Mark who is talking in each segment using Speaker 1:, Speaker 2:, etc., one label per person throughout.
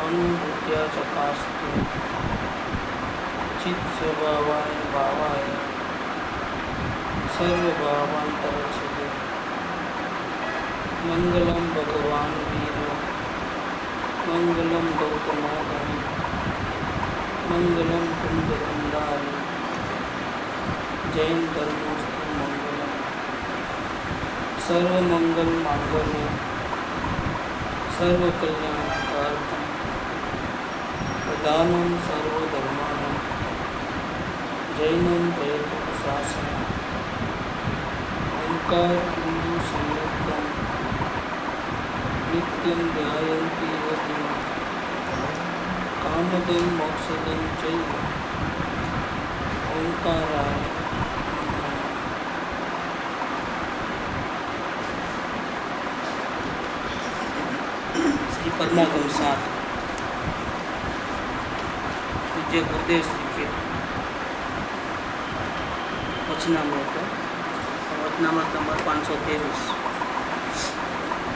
Speaker 1: अनुभूत्या चकास्तु चित्स्वभावाय भावाय सर्वभावान्तरच्छेदे मंगलम भगवान वीरो मंगलम गौतमोदय मंगलम कुंदकुंडारी जैन धर्मोस्तु मंगलम सर्वमंगल मांगल्य सर्वकल्याणकारकम प्रधानम सर्वधर्माणां जैनम जयतु शासनम ओंकार हिंदू संयुक्तम नित्यं ध्यायन्ति योगिनः कामदं मोक्षदं चैव ओंकाराय नमः। श्री परमागम साथ पूज्य गुरुदेव श्री के वचनामृत वचनामृत नंबर 523।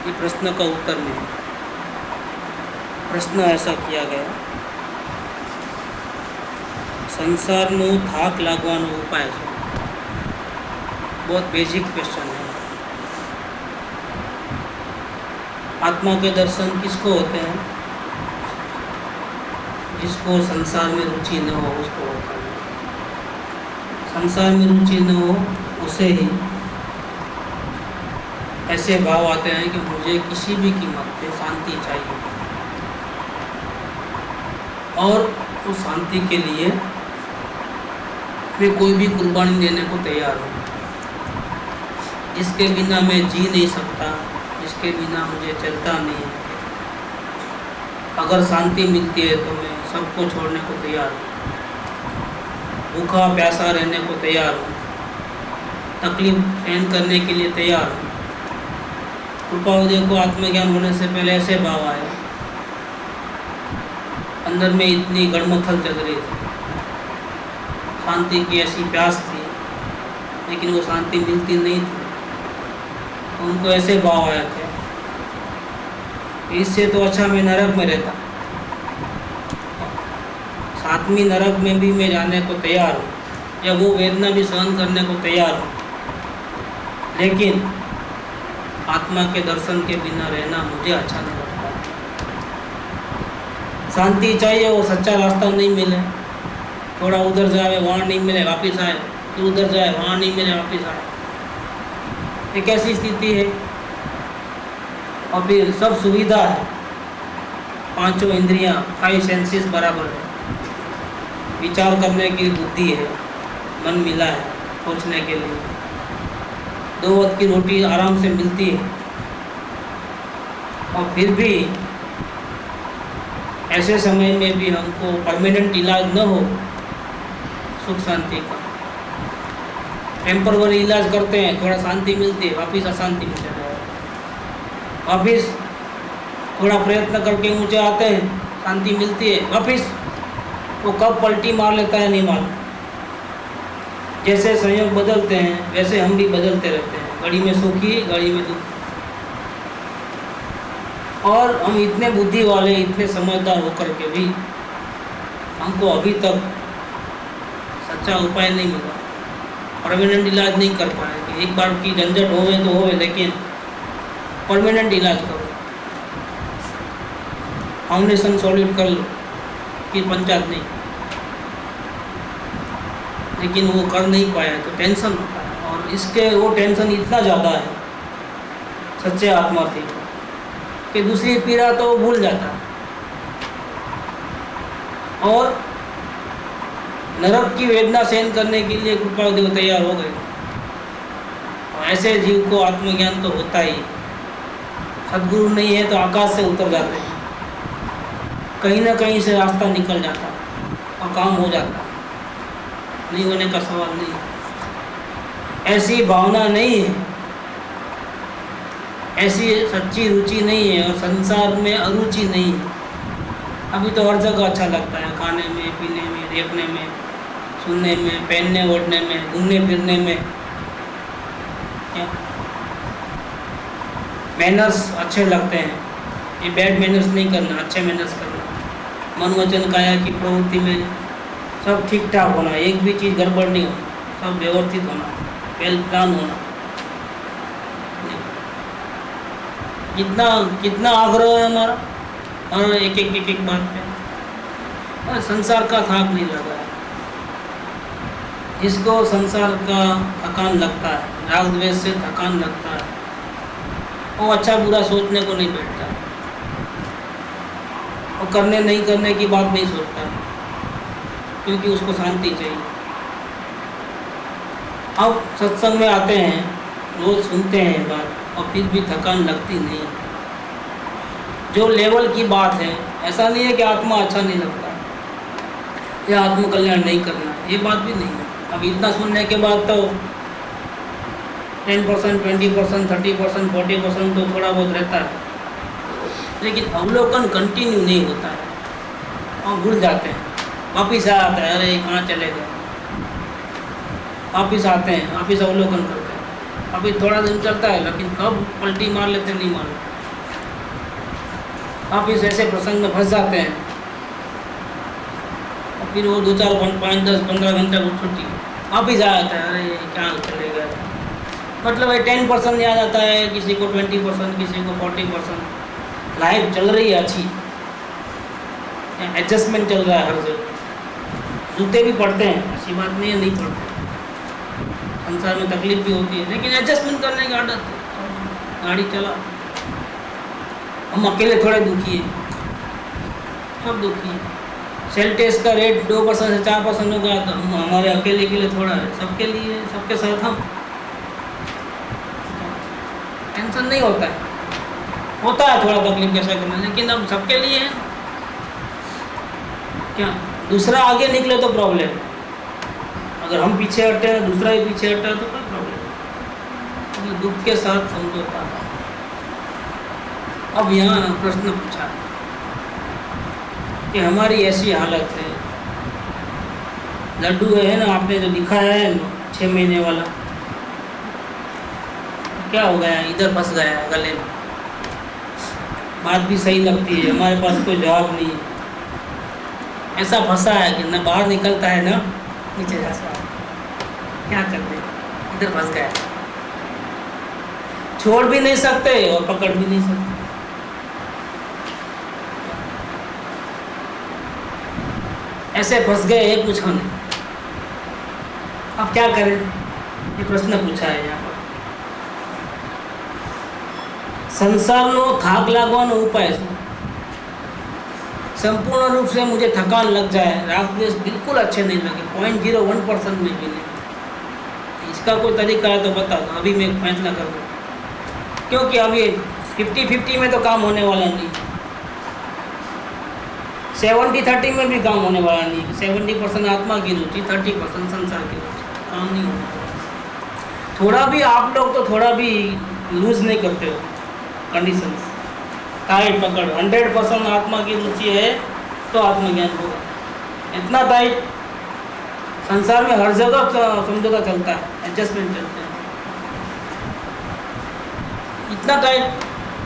Speaker 1: ये प्रश्न का उत्तर में प्रश्न ऐसा किया गया, संसारનો થાક લાગવાનો ઉપાય છે। बहुत बेसिक क्वेश्चन है। आत्मा के दर्शन किसको होते हैं? जिसको संसार में रुचि न हो उसको होता है। संसार में रुचि न हो उसे ही ऐसे भाव आते हैं कि मुझे किसी भी कीमत पे शांति चाहिए और उस शांति के लिए मैं कोई भी कुर्बानी देने को तैयार हूँ। जिसके बिना मैं जी नहीं सकता, जिसके बिना मुझे चलता नहीं है। अगर शांति मिलती है तो मैं सबको छोड़ने को तैयार हूँ, भूखा प्यासा रहने को तैयार हूँ, तकलीफ सहन करने के लिए तैयार हूँ। कृपा उदय को आत्मज्ञान होने से पहले ऐसे भाव आए, अंदर में इतनी गड़मथल जग रही थी, शांति की ऐसी प्यास थी, लेकिन वो शांति मिलती नहीं थी। तो उनको ऐसे भाव आए थे, इससे तो अच्छा मैं नरक में रहता, 7वीं नरक में भी मैं जाने को तैयार हूँ, या वो वेदना भी सहन करने को तैयार हूँ, लेकिन आत्मा के दर्शन के बिना रहना मुझे अच्छा नहीं लगता। शांति चाहिए, वो सच्चा रास्ता नहीं मिले, थोड़ा उधर जाए वहाँ नहीं मिले वापस आए, तो उधर जाए वहाँ नहीं मिले वापस आए, एक ऐसी स्थिति है। और फिर सब सुविधा है, 5 इंद्रियाँ 5 सेंसेस बराबर है, विचार करने की बुद्धि है, मन मिला है सोचने के लिए, 2 वक्त की रोटी आराम से मिलती है। और फिर भी ऐसे समय में भी हमको परमानेंट इलाज न हो सुख शांति का, टेम्पररी इलाज करते हैं, थोड़ा शांति मिलती है, वापिस अशांति में चले जाए, वापिस थोड़ा प्रयत्न करके ऊँचे आते हैं, शांति मिलती है, वापिस वो कब पलटी मार लेता है नहीं मालूम। जैसे संयोग बदलते हैं वैसे हम भी बदलते रहते हैं, घड़ी में सुखी घड़ी में दुखी। और हम इतने बुद्धि वाले, इतने समझदार होकर के भी हमको अभी तक सच्चा उपाय नहीं मिला, परमानेंट इलाज नहीं कर पाए कि एक बार की झंझट होवे तो होवे, लेकिन परमानेंट इलाज करो, फाउंडेशन सॉलिड कर लो, फिर पंचायत नहीं। लेकिन वो कर नहीं पाया तो टेंशन होता है, और इसके वो टेंशन इतना ज़्यादा है सच्चे आत्मा थी कि दूसरी पीड़ा तो वो भूल जाता है, और नरक की वेदना सहन करने के लिए कृपा देव तैयार हो गए। ऐसे जीव को आत्मज्ञान तो होता ही, सद्गुरु नहीं है तो आकाश से उतर जाते हैं, कहीं ना कहीं से रास्ता निकल जाता और काम हो जाता, नहीं होने का सवाल नहीं है। ऐसी भावना नहीं है, ऐसी सच्ची रुचि नहीं है, और संसार में अरुचि नहीं है। अभी तो हर जगह अच्छा लगता है, खाने में, पीने में, देखने में, सुनने में, पहनने ओढ़ने में, घूमने फिरने में। क्या मैनर्स अच्छे लगते हैं, ये बैड मैनर्स नहीं करना, अच्छे मैनर्स करना। मन वचन काया की प्रवृत्ति में सब ठीक ठाक होना, एक भी चीज़ गड़बड़ नहीं होना, सब व्यवस्थित होना, वेल प्लान होना। कितना कितना आग्रह है हमारा और एक बात पे, और संसार का थाक नहीं लगा है। जिसको संसार का थकान लगता है, राग द्वेष से थकान लगता है, वो अच्छा बुरा सोचने को नहीं बैठता, वो करने नहीं करने की बात नहीं सोचता, क्योंकि उसको शांति चाहिए। अब सत्संग में आते हैं, रोज सुनते हैं बात, और फिर भी थकान लगती नहीं। जो लेवल की बात है, ऐसा नहीं है कि आत्मा अच्छा नहीं लगता या आत्मकल्याण नहीं करना, ये बात भी नहीं है। अब इतना सुनने के बाद तो 10%, 20%, 30%, 40% तो थोड़ा बहुत रहता है, लेकिन अवलोकन कंटिन्यू नहीं होता है, और भूल जाते हैं, वापिस आ आता है, अरे कहाँ चले गए, वापिस आते हैं, वापिस अवलोकन करते हैं। अभी थोड़ा दिन चलता है, लेकिन कब पलटी मार लेते नहीं मालूम, वापिस ऐसे प्रसंग में फंस जाते हैं, और फिर वो 2, 4, 5, 10, 15 घंटे को छुट्टी, वापिस आ जाता है, अरे क्या चले गए। मतलब 10% याद आता है, किसी को 20%, किसी को 40%। लाइफ चल रही है अच्छी, एडजस्टमेंट चल रहा है हर जगह। जूते भी पड़ते हैं, ऐसी बात नहीं है नहीं पड़ते, संसार में तकलीफ भी होती है, लेकिन एडजस्टमेंट करने की आदत है। गाड़ी चला, हम अकेले थोड़े दुखी हैं, सब दुखी हैं। सेल टेस्ट का रेट 2% से 4% हो गया, तो हमारे अकेले के लिए थोड़ा है, सबके लिए, सबके साथ हम टेंशन नहीं होता है, होता है थोड़ा तकलीफ कैसा करना, लेकिन अब सबके लिए है। क्या दूसरा आगे निकले तो प्रॉब्लम, अगर हम पीछे हटते हैं, दूसरा ही पीछे हटता है तो कोई प्रॉब्लम नहीं, दुख के साथ समझौता। अब यहाँ प्रश्न पूछा कि हमारी ऐसी हालत है, लड्डू है ना, आपने जो लिखा है 6 महीने वाला, क्या हो गया, इधर फंस गया है गले में। बात भी सही लगती है, हमारे पास कोई जवाब नहीं है, ऐसा फंसा है कि न बाहर निकलता है ना नीचे जा सकता, क्या करते, इधर फंस गया, छोड़ भी नहीं सकते और पकड़ भी नहीं सकते। ऐसे फंस गए हैं, कुछ नहीं, अब क्या करें, ये प्रश्न पूछा है यहाँ पर। संसारનો થાક લાગવાનો ઉપાય છે। संपूर्ण रूप से मुझे थकान लग जाए, राग द्वेष बिल्कुल अच्छे नहीं लगे, 0.01% में भी नहीं, इसका कोई तरीका है तो बता दो, अभी मैं फैसला कर दूँ, क्योंकि अभी 50-50 में तो काम होने वाला नहीं, 70-30 में भी काम होने वाला नहीं, 70% आत्मा की रुचि, 30% संसार की रुचि, काम नहीं होगा। थोड़ा भी आप लोग तो थोड़ा भी लूज नहीं करते हो कंडीशंस, टाइट पकड़, 100% आत्मा की रुचि है तो आत्मज्ञान होगा। इतना टाइट, संसार में हर जगह समझौता चलता है, एडजस्टमेंट चलते हैं, इतना टाइट,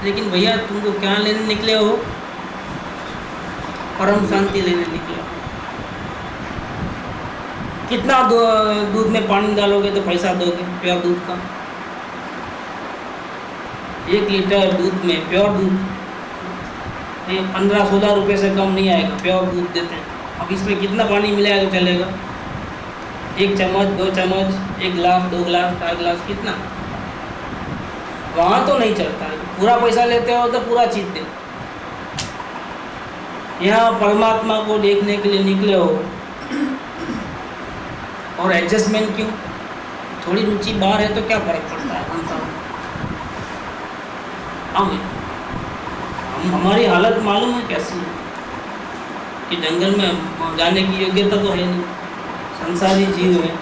Speaker 1: लेकिन भैया तुमको क्या लेने निकले हो, परम शांति लेने निकले हो। कितना दूध में पानी डालोगे तो पैसा दोगे, प्योर दूध का 1 लीटर दूध में, प्योर दूध 15-16 रुपये से कम नहीं आएगा, प्योर दूध देते हैं। अब इसमें कितना पानी मिलाया तो चलेगा, 1 चम्मच, 2 चम्मच, 1 गिलास, 2 गिलास, 4 गिलास, कितना, वहाँ तो नहीं चलता है। पूरा पैसा लेते हो तो पूरा चीज दे। यहाँ परमात्मा को देखने के लिए निकले हो, और एडजस्टमेंट क्यों, थोड़ी रुचि बाहर है तो क्या फर्क पड़ता है हमसा। अब हमारी हालत मालूम है कैसी है, कि जंगल में जाने की योग्यता तो है नहीं, संसारी जीव है,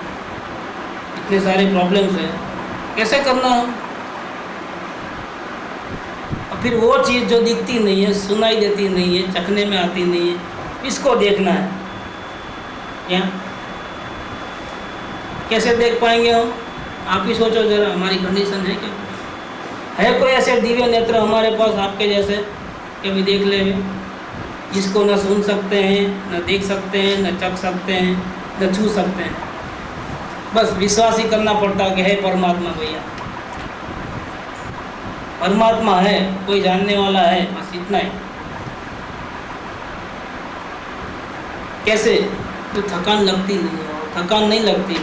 Speaker 1: इतने सारे प्रॉब्लम्स हैं, कैसे करना है। और फिर वो चीज़ जो दिखती नहीं है, सुनाई देती नहीं है, चखने में आती नहीं है, इसको देखना है। क्या कैसे देख पाएंगे हम, आप ही सोचो जरा, हमारी कंडीशन है क्या, है कोई ऐसे दिव्य नेत्र हमारे पास आपके जैसे कि अभी देख ले, जिसको न सुन सकते हैं, न देख सकते हैं, न चख सकते हैं, न छू सकते हैं। बस विश्वास ही करना पड़ता है कि है परमात्मा भैया, परमात्मा है, कोई जानने वाला है, बस इतना ही। कैसे? तो थकान लगती नहीं है, थकान नहीं लगती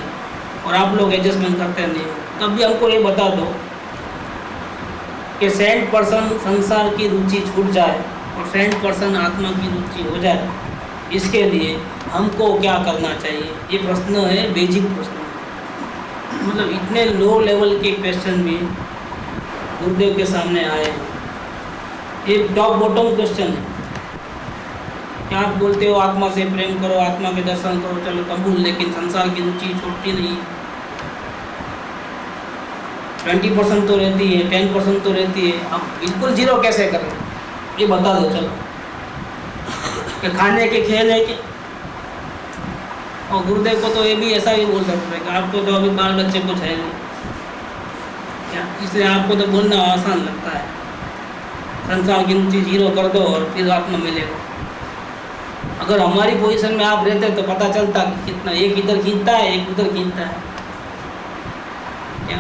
Speaker 1: और आप लोग एडजस्टमेंट करते नहीं हो, तब भी हमको ये बता दो कि 100% संसार की रुचि छूट जाए और 100% आत्मा की रुचि हो जाए, इसके लिए हमको क्या करना चाहिए? ये प्रश्न है, बेसिक प्रश्न। मतलब इतने लो लेवल के क्वेश्चन भी गुरुदेव के सामने आए हैं। ये टॉप बॉटम क्वेश्चन है। क्या आप बोलते हो आत्मा से प्रेम करो, आत्मा के दर्शन करो, चलो कबूल, लेकिन संसार की रुचि छूटती नहीं। 20% तो रहती है, 10% तो रहती है। अब बिल्कुल जीरो कैसे करें ये बता दो। चलो कि खाने के, खेलने के, और गुरुदेव को तो ये भी ऐसा ही बोल सकते हैं कि आपको तो अभी बाल बच्चे कुछ है नहीं क्या, इसलिए आपको तो बोलना आसान लगता है। संसार की रुचि जीरो कर दो और फिर आत्मा मिलेगा। अगर हमारी पोजीशन में आप रहते तो पता चलता कि कितना, एक इधर खींचता है, एक उधर खींचता है। क्या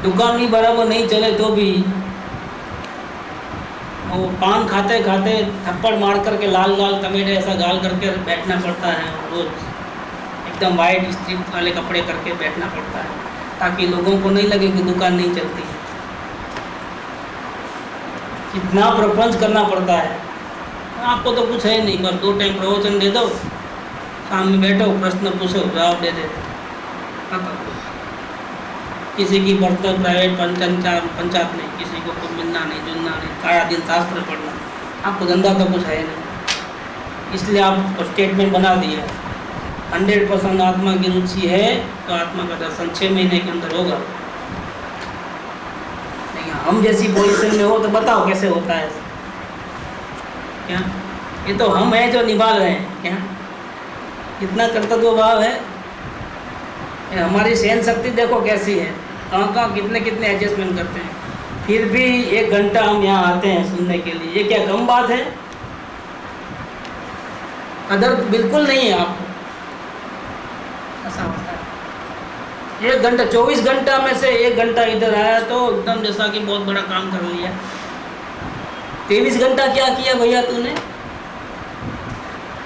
Speaker 1: दुकान भी बराबर नहीं चले तो भी वो पान खाते खाते थप्पड़ मार करके लाल लाल टमेटे ऐसा गाल करके बैठना पड़ता है रोज, एकदम वाइट स्ट्रिप वाले कपड़े करके बैठना पड़ता है ताकि लोगों को नहीं लगे कि दुकान नहीं चलती है। कितना प्रपंच करना पड़ता है। आपको तो कुछ है नहीं, बस 2 टाइम प्रवचन दे दो, शाम में बैठो, प्रश्न पूछो, जवाब दे देते। किसी की पर्सनल प्राइवेट पंचायत नहीं, किसी को कुछ मिलना नहीं, जुलना नहीं, सारा दिन शास्त्र पढ़ना। आपको धंधा तो कुछ है नहीं, इसलिए आप स्टेटमेंट बना दिया 100% आत्मा की रुचि है तो आत्मा का दर्शन 6 महीने के अंदर होगा। नहीं, हम जैसी पोजीशन में हो तो बताओ कैसे होता है। क्या ये तो हम हैं जो निभा रहे हैं। क्या कितना कर्तव्य भाव है, हमारी सहन शक्ति देखो कैसी है, कहाँ कहाँ कितने कितने एडजस्टमेंट करते हैं। फिर भी 1 घंटा हम यहाँ आते हैं सुनने के लिए, ये क्या कम बात है? कदर बिल्कुल नहीं है आपको, ऐसा होता है। 1 घंटा, 24 घंटा में से 1 घंटा इधर आया तो एकदम जैसा कि बहुत बड़ा काम कर लिया। 23 घंटा क्या किया भैया तूने?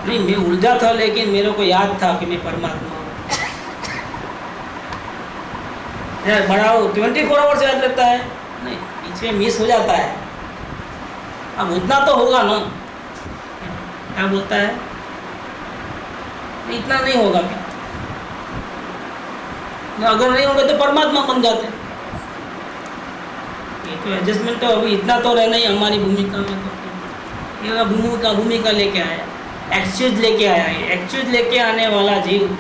Speaker 1: नहीं, मैं उलझा था लेकिन मेरे को याद था कि मैं परमात्मा हूँ। बड़ा 24 आवर्स याद रहता है? नहीं, बीच में मिस हो जाता है। अब उतना तो होगा ना, क्या बोलता है? इतना नहीं होगा क्या? अगर नहीं होगा तो परमात्मा बन जाते। ये तो एडजस्टमेंट तो अभी इतना तो रहना ही हमारी भूमिका में। तो ये भूमिका लेके आया, एक्सक्यूज लेके आया है। एक्सक्यूज लेके आने वाला जीव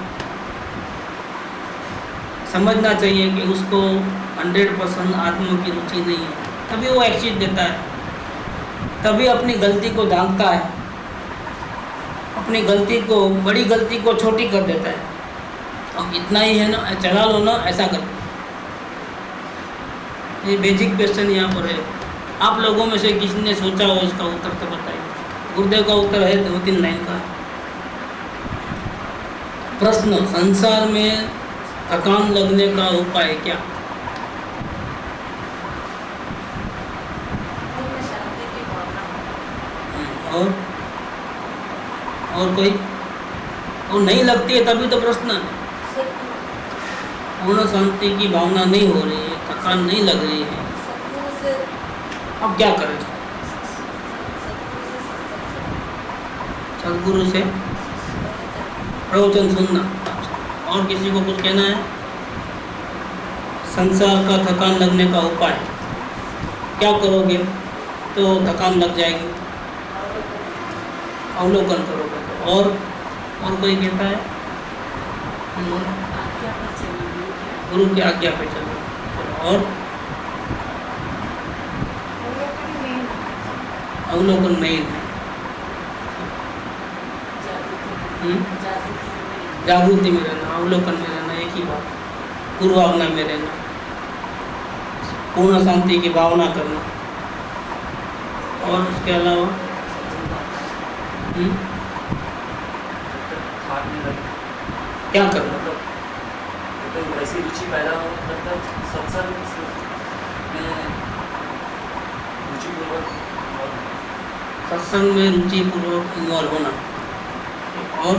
Speaker 1: समझना चाहिए कि उसको 100% आत्मा की रुचि नहीं है, तभी वो एक्सक्यूज देता है, तभी अपनी गलती को ढांकता है, अपनी गलती को, बड़ी गलती को छोटी कर देता है। अब इतना ही है ना, चला लो ना, ऐसा कर। ये बेसिक क्वेश्चन यहाँ पर है। आप लोगों में से किसी ने सोचा हो इसका उत्तर तो बताइए। गुरुदेव का उत्तर है 2-3 लाइन का प्रश्न, संसार में थकान लगने का उपाय क्या? और कोई? और नहीं लगती है तभी तो प्रश्न है। पूर्ण शांति की भावना नहीं हो रही है, थकान नहीं लग रही है, अब क्या करें? सदगुरु से प्रवचन सुनना। और किसी को कुछ कहना है? संसार का थकान लगने का उपाय क्या करोगे तो थकान लग जाएगी? अवलोकन करोगे तो। और कोई कहता है? गुरु की आज्ञा पे चलो। और अवलोकन मेन है, जागृति में रहना, अवलोकन में रहना, एक ही बात। पूर्वावना में रहना, पूर्ण शांति की भावना करना। और उसके अलावा हम्म?
Speaker 2: हाथ नहीं लगे
Speaker 1: क्या करना?
Speaker 2: मतलब ऐसी रुचि पैदा हो, मतलब सत्संग में रुचिपूर्वक
Speaker 1: सत्संग में रुचि पूर्वक इन्वॉल्व होना। और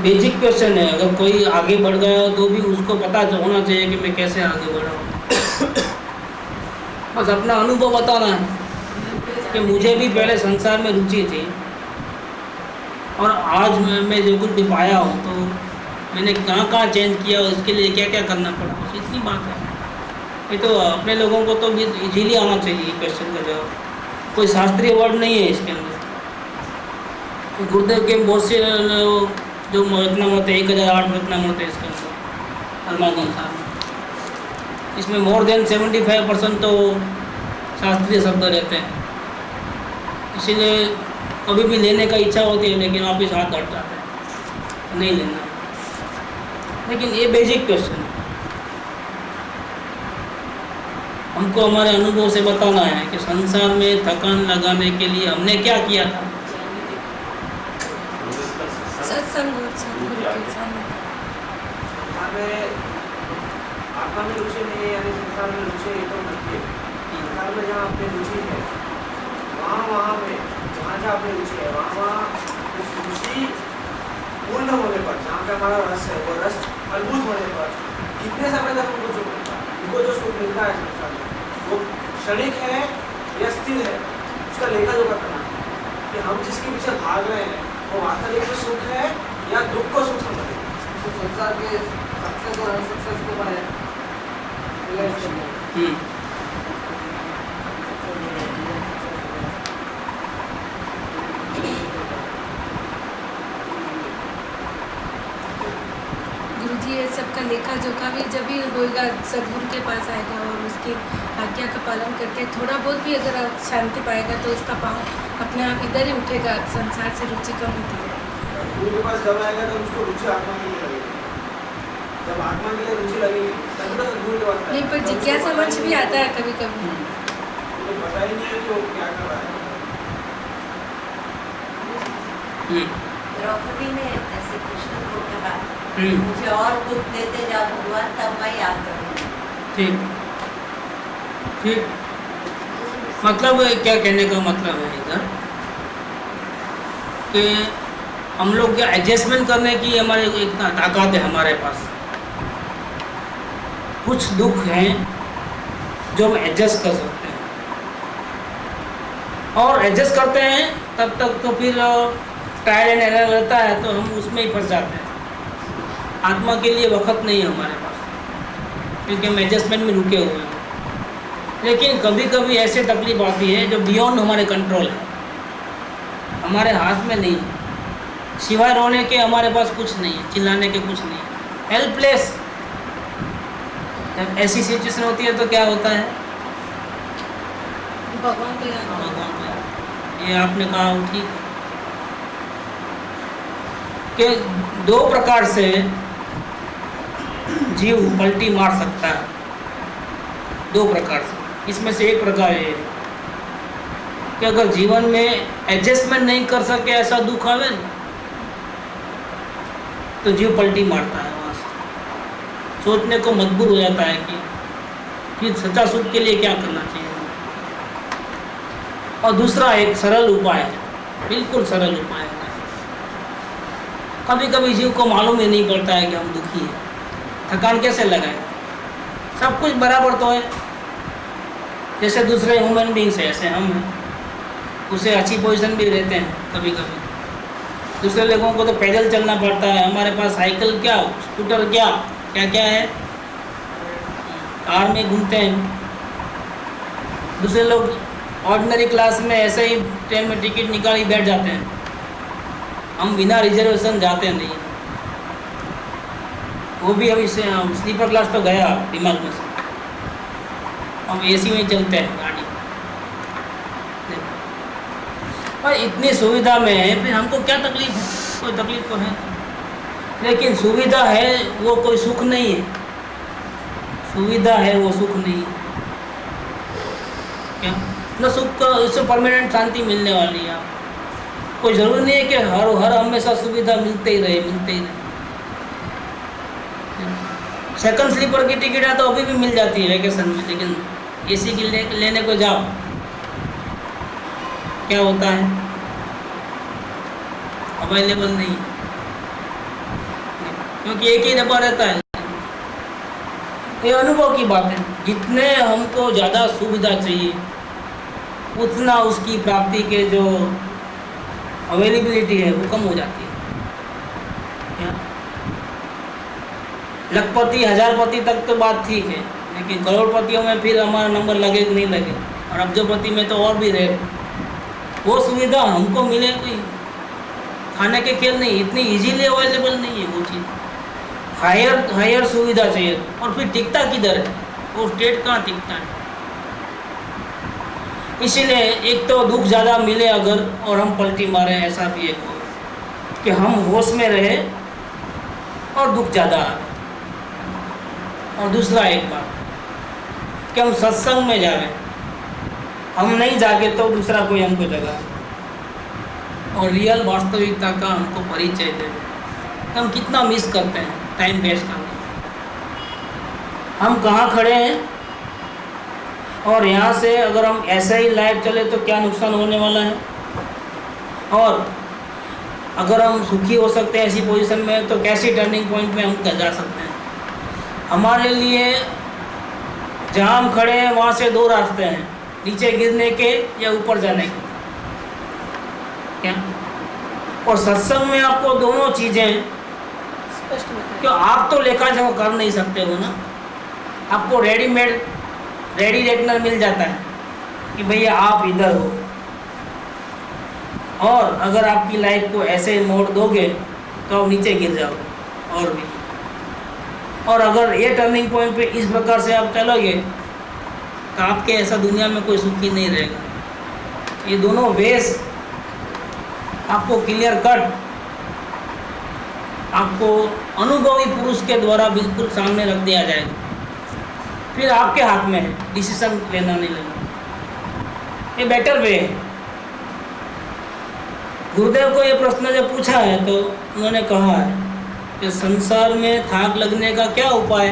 Speaker 1: बेसिक क्वेश्चन है, अगर कोई आगे बढ़ गया हो तो भी उसको पता होना चाहिए कि मैं कैसे आगे बढ़ा हूँ। बस अपना अनुभव बताना है कि मुझे भी पहले संसार में रुचि थी और आज मैं जो कुछ भी पाया हूँ तो मैंने कहाँ कहाँ चेंज किया और इसके लिए क्या क्या करना पड़ा, बस इतनी बात है। ये तो अपने लोगों को तो भी इजीली आना चाहिए क्वेश्चन का जवाब, कोई शास्त्रीय वर्ड नहीं है इसके अंदर। गुरुदेव के बहुत से जो रत्नामृत है, 1008 रत्नामृत है इसके अंदर हनुमान साहब, इसमें मोर देन 75% तो शास्त्रीय शब्द रहते हैं। इसीलिए कभी भी लेने का इच्छा होती है लेकिन वापिस हाथ हट जाता है, नहीं लेना। लेकिन ये बेसिक क्वेश्चन है, हमको हमारे अनुभव से बताना है कि संसार में थकान लगाने के लिए हमने क्या किया था।
Speaker 3: सत्संग और सद्गुरु के सामने
Speaker 4: आत्मा में रुचि नहीं है, यानी संसार में रुचि है, तो नहीं है। संसार में जहाँ अपनी रुचि है वहाँ में जहाँ अपनी रुचि है वहाँ उस रुचि पूर्ण होने पर, जहाँ पे हमारा रस है वो रस मजबूत होने पर कितने समय तक उनको सुख मिलता है, उनको जो सुख मिलता है संसार में वो क्षणिक है या स्थिर है, उसका लेखा जोखा करना है कि हम जिसके पीछे भाग रहे हैं वो वास्तविक में सुख है या दुख को सुख समझ रहे हैं। तो संसार के सक्सेस और अनसक्सेस को बनाए
Speaker 3: गुरुजी ये सब का लेखा जोखा भी जब भी होएगा सदगुरु के पास आएगा और उसकी आज्ञा का पालन करके थोड़ा बहुत भी अगर आप शांति पाएगा तो उसका पाँव अपने आप इधर ही उठेगा, संसार से रुचि कम होती है।
Speaker 4: गुरु के पास जब आएगा तो उसको रुचि आत्मा में नहीं लगेगी, जब आत्मा के लिए रुचि लगेगी तभी तो गुरु के पास
Speaker 3: नहीं, पर जिज्ञासा मंच भी आता है कभी कभी,
Speaker 4: तो पता ही नहीं है कि वो क्या कर रहा है।
Speaker 5: द्रौपदी ने ऐसे कृष्ण को कहा मुझे और दुख देते जाओ भगवान, तब मैं याद करूँगी।
Speaker 1: ठीक ठीक, मतलब क्या कहने का मतलब है इधर कि हम लोग क्या एडजस्टमेंट करने की हमारे इतना ताकत है हमारे पास। कुछ दुख हैं जो हम एडजस्ट कर सकते हैं और एडजस्ट करते हैं तब तक तो फिर ट्रायल एंड एरर रहता है तो हम उसमें ही फंस जाते हैं। आत्मा के लिए वक्त नहीं है हमारे पास क्योंकि हम एडजस्टमेंट में रुके हुए हैं। लेकिन कभी कभी ऐसे तकलीफ आती है जो बियॉन्ड हमारे कंट्रोल है, हमारे हाथ में नहीं है, सिवाय रोने के हमारे पास कुछ नहीं है, चिल्लाने के कुछ नहीं है, हेल्पलेस। जब ऐसी सिचुएशन होती है तो क्या होता है,
Speaker 3: भगवान को याद
Speaker 1: भगवान को याद। ये आपने कहा वो ठीक है कि दो प्रकार से जीव पलटी मार सकता है, दो प्रकार से। इसमें से एक प्रकार है कि अगर जीवन में एडजस्टमेंट नहीं कर सके, ऐसा दुख आवे ना तो जीव पलटी मारता है, वहाँ से सोचने को मजबूर हो जाता है कि फिर सच्चा सुख के लिए क्या करना चाहिए। और दूसरा एक सरल उपाय है, बिल्कुल सरल उपाय है। कभी कभी जीव को मालूम ही नहीं पड़ता है कि हम दुखी हैं, थकान कैसे लगाए, सब कुछ बराबर तो है, जैसे दूसरे ह्यूमन बींग्स है ऐसे हम हैं, उसे अच्छी पोजीशन भी रहते हैं कभी कभी। दूसरे लोगों को तो पैदल चलना पड़ता है, हमारे पास साइकिल क्या, स्कूटर क्या क्या क्या है, कार में घूमते हैं। दूसरे लोग ऑर्डिनरी क्लास में ऐसे ही ट्रेन में टिकट निकाली बैठ जाते हैं, हम बिना रिजर्वेशन जाते नहीं। वो भी अभी से स्लीपर क्लास तो गया दिमाग में से, हम एसी में चलते हैं गाड़ी। और इतनी सुविधा में है फिर हमको क्या तकलीफ है, कोई तकलीफ तो है, लेकिन सुविधा है वो कोई सुख नहीं है, सुविधा है वो सुख नहीं है। क्या न सुख इससे परमानेंट शांति मिलने वाली है आपको। कोई ज़रूरी नहीं है कि हर हमेशा सुविधा मिलते ही रहे। सेकंड स्लीपर की टिकट है तो अभी भी मिल जाती है वैकेशन में, लेकिन एसी की लेने को जाओ क्या होता है, अवेलेबल नहीं, क्योंकि एक ही डब्बा रहता है। ये अनुभव की बात है। जितने हमको ज़्यादा सुविधा चाहिए उतना उसकी प्राप्ति के जो अवेलेबिलिटी है वो कम हो जाती है। लखपति हजारपति तक तो बात ठीक है, लेकिन करोड़पतियों में फिर हमारा नंबर लगे कि नहीं लगे, और अब्जोपति में तो और भी रेयर। वो सुविधा हमको मिले कोई खाने के खेल नहीं, इतनी इजीली अवेलेबल नहीं है वो चीज़। हायर सुविधा चाहिए, और फिर टिकता किधर है वो स्टेट कहाँ टिकता है। इसीलिए एक तो दुख ज़्यादा मिले अगर और हम पलटी मारें, ऐसा भी एक हो कि हम होश में रहे और दुख ज़्यादा आए। और दूसरा एक बात कि हम सत्संग में जावें, हम नहीं जागे तो दूसरा कोई हमको जगा और रियल वास्तविकता का हमको परिचय दे। हम कितना मिस करते हैं टाइम वेस्ट करके। हम कहाँ खड़े हैं और यहाँ से अगर हम ऐसे ही लाइफ चले तो क्या नुकसान होने वाला है, और अगर हम सुखी हो सकते हैं ऐसी पोजीशन में तो कैसी टर्निंग पॉइंट में हम जा सकते हैं। हमारे लिए जहाँ हम खड़े हैं वहाँ से दो रास्ते हैं, नीचे गिरने के या ऊपर जाने के। क्या? और सत्संग में आपको दोनों चीज़ें
Speaker 3: स्पष्ट बताएं।
Speaker 1: क्यों, आप तो लेखा जो कर नहीं सकते हो ना, आपको रेडीमेड रेडी रेकनर मिल जाता है कि भैया आप इधर हो, और अगर आपकी लाइफ को ऐसे मोड़ दोगे तो आप नीचे गिर जाओ और भी। और अगर ये टर्निंग पॉइंट पे इस प्रकार से आप चलोगे तो आपके ऐसा दुनिया में कोई सुखी नहीं रहेगा। ये दोनों वेस आपको क्लियर कट आपको अनुभवी पुरुष के द्वारा बिल्कुल सामने रख दिया जाएगा। फिर आपके हाथ में है डिसीजन लेना नहीं लेना। ये बेटर वे है। गुरुदेव को ये प्रश्न जब पूछा है तो उन्होंने कहा है कि संसार में थाक लगने का क्या उपाय।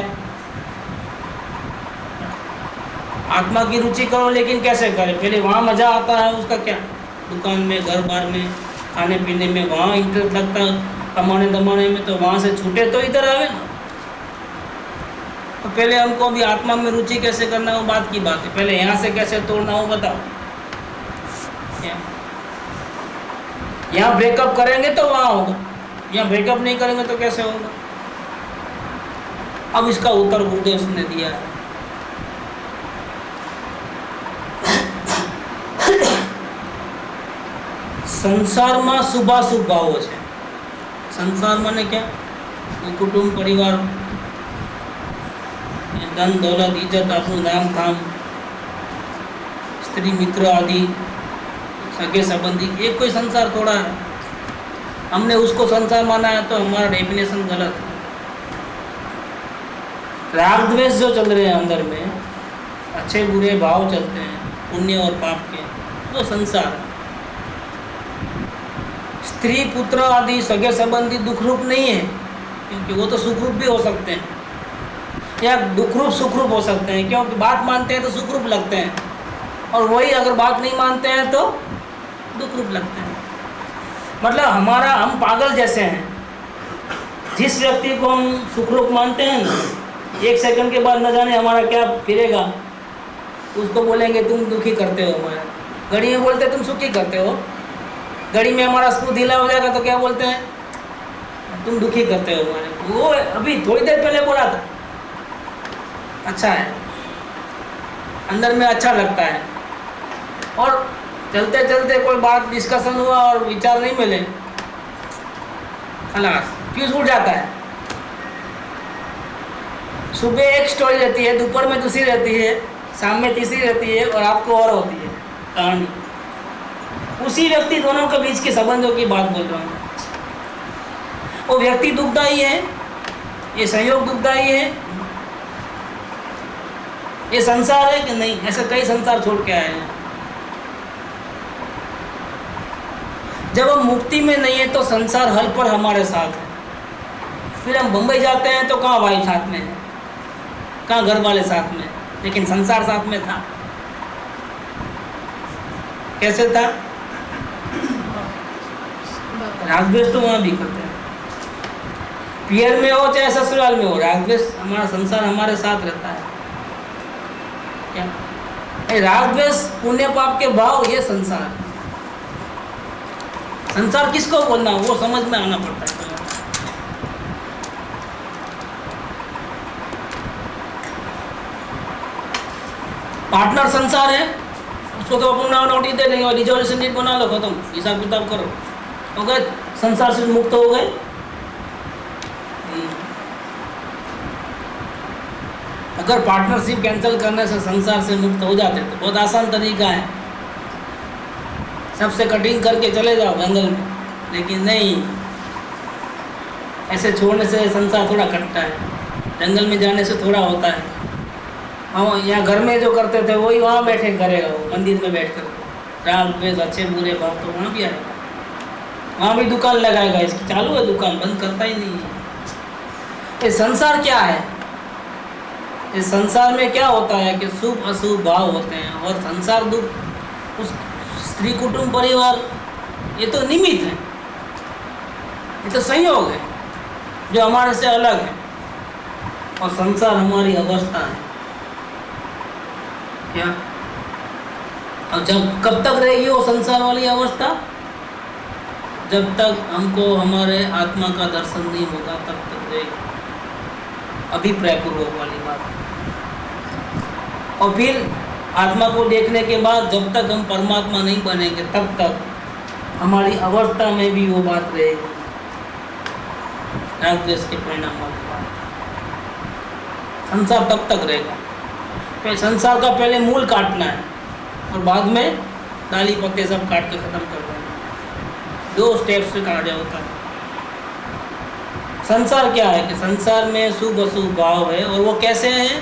Speaker 1: आत्मा की रुचि करो, लेकिन कैसे करें? पहले वहाँ मज़ा आता है उसका क्या, दुकान में, घर बार में, खाने पीने में, वहाँ इंटरेस्ट लगता है कमाने दमाने में, तो वहाँ से छूटे तो इधर आवे ना। तो पहले हमको अभी आत्मा में रुचि कैसे करना वो बात की बात है। पहले यहाँ से कैसे तोड़ना हो बताओ। यहाँ ब्रेकअप करेंगे तो वहाँ होगा, यहाँ ब्रेकअप नहीं करेंगे तो कैसे होगा। अब इसका उत्तर गुरुदेव ने दिया है। संसाરમાં શુભાશુભ ભાવો છે। સંસાર माने क्या? कुटुंब, परिवार, धन दौलत, इज्जत, આપણું नाम धाम, स्त्री मित्र आदि, सगे संबंधी, एक कोई संसार थोड़ा है। हमने उसको संसार माना है तो हमारा डेफिनेशन गलत है। राग द्वेष जो चल रहे हैं अंदर में, अच्छे बुरे भाव चलते हैं, पुण्य और पाप के, वो संसार है। स्त्री पुत्र आदि सगे संबंधी दुखरूप नहीं है, क्योंकि वो तो सुखरूप भी हो सकते हैं, या दुखरूप सुखरूप हो सकते हैं। क्योंकि बात मानते हैं तो सुखरूप लगते हैं, और वही अगर बात नहीं मानते हैं तो दुखरूप लगते हैं। मतलब हम पागल जैसे हैं। जिस व्यक्ति को हम सुखरूप मानते हैं ना, एक सेकंड के बाद न जाने हमारा क्या फिरेगा। उसको बोलेंगे तुम दुखी करते हो हमारा। घड़ी में बोलते तुम सुखी करते हो, घड़ी में हमारा स्क्रू ढीला हो जाएगा तो क्या बोलते हैं? तुम दुखी करते हो हमारे। वो अभी थोड़ी देर पहले बोला था अच्छा है, अंदर में अच्छा लगता है, और चलते चलते कोई बात डिस्कशन हुआ और विचार नहीं मिले, खलास फ्यूज उड़ जाता है। सुबह एक स्टोरी रहती है, दोपहर में दूसरी रहती है, शाम में तीसरी रहती है, और आपको और होती है कहानी। उसी व्यक्ति दोनों के बीच के संबंधों की बात बोल रहा हूँ। वो व्यक्ति दुखदायी है, ये संयोग दुखदायी है, ये संसार है कि नहीं? ऐसे कई संसार छोड़ के आए हैं। जब हम मुक्ति में नहीं है तो संसार हल पर हमारे साथ है। फिर हम मुंबई जाते हैं तो कहाँ वाइफ साथ में है, कहाँ घर वाले साथ में, लेकिन संसार साथ में था। कैसे था? रागद्वेष तो वहाँ भी करते हैं, पियर में हो चाहे ससुराल में हो, रागद्वेष हमारा संसार हमारे साथ रहता है। क्या रागद्वेष पुण्य पाप के भाव, ये संसार। संसार किसको बोलना वो समझ में आना पड़ता है। पार्टनर संसार है, उसको तो अपना नोटिस दे देंगे और रिजोल्यूशन डेट बना लो, खत्म, हिसाब किताब करो, हो गए, संसार से मुक्त हो गए। अगर पार्टनरशिप कैंसिल करने से संसार से मुक्त हो जाते तो बहुत आसान तरीका है, सबसे कटिंग करके चले जाओ जंगल में, लेकिन नहीं, ऐसे छोड़ने से संसार थोड़ा कटता है, जंगल में जाने से थोड़ा होता है। हम यहाँ घर में जो करते थे वही वहाँ बैठे करेगा, वो मंदिर में बैठ कर राग द्वेष अच्छे बुरे भाव तो वहाँ भी आएगा, वहाँ भी दुकान लगाएगा, इसकी चालू है दुकान, बंद करता ही नहीं है। ये संसार क्या है? इस संसार में क्या होता है कि शुभ अशुभ भाव होते हैं, और संसार दुख, उस स्त्री कुटुंब परिवार, ये तो निमित्त है, ये तो संयोग है जो हमारे से अलग है, और संसार हमारी अवस्था है। क्या? और जब कब तक रहेगी वो संसार वाली अवस्था? जब तक हमको हमारे आत्मा का दर्शन नहीं होगा तब तक रहेगी, अभिप्राय पूर्वक वाली बात। और फिर आत्मा को देखने के बाद जब तक हम परमात्मा नहीं बनेंगे तब तक हमारी अवस्था में भी वो बात रहेगी, राग द्वेष के परिणाम वाली बात। संसार तब तक रहेगा, संसार का पहले मूल काटना है और बाद में डाली पत्ते सब काट के खत्म कर देना, 2 स्टेप से काटा होता है। संसार क्या है कि संसार में शुभ अशुभ भाव है, और वो कैसे है?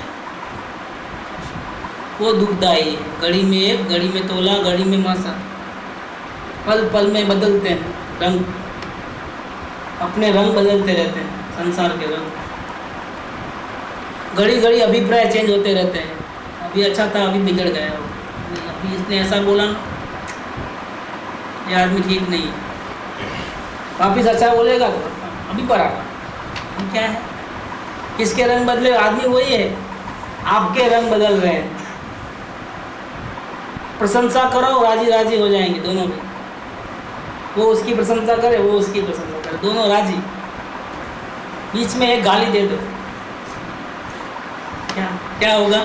Speaker 1: वो दुखदायी है, घड़ी में एक, घड़ी में तोला, घड़ी में मासा, पल पल में बदलते हैं रंग, अपने रंग बदलते रहते हैं संसार के रंग, घड़ी घड़ी अभिप्राय चेंज होते रहते हैं, अभी अच्छा था अभी बिगड़ गया, अभी इसने ऐसा बोला ना, ये आदमी ठीक नहीं है, वापिस अच्छा बोलेगा तो अभी बराबर। क्या है? किसके रंग बदले? आदमी वही है, आपके रंग बदल रहे हैं। प्रशंसा करो, राजी राजी हो जाएंगे दोनों भी, वो उसकी प्रशंसा करे, वो उसकी प्रशंसा करे, दोनों राजी। बीच में एक गाली दे दो, क्या होगा?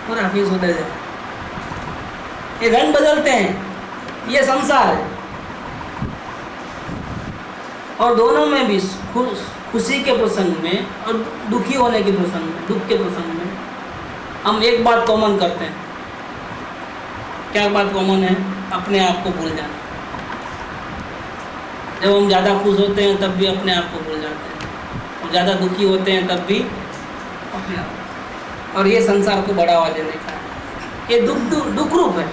Speaker 1: पूरा फीस उधर जाए। ये रंग बदलते हैं, ये संसार है। और दोनों में भी खुशी के प्रसंग में और दुखी होने के प्रसंग में, दुख के प्रसंग में हम एक बात कॉमन करते हैं। क्या बात कॉमन है? अपने आप को भूल जाना। जब हम ज़्यादा खुश होते हैं तब भी अपने आप को भूल जाते हैं, और ज़्यादा दुखी होते हैं तब भी अपने आप। और ये संसार को बढ़ावा देने का है, ये दुख रूप है,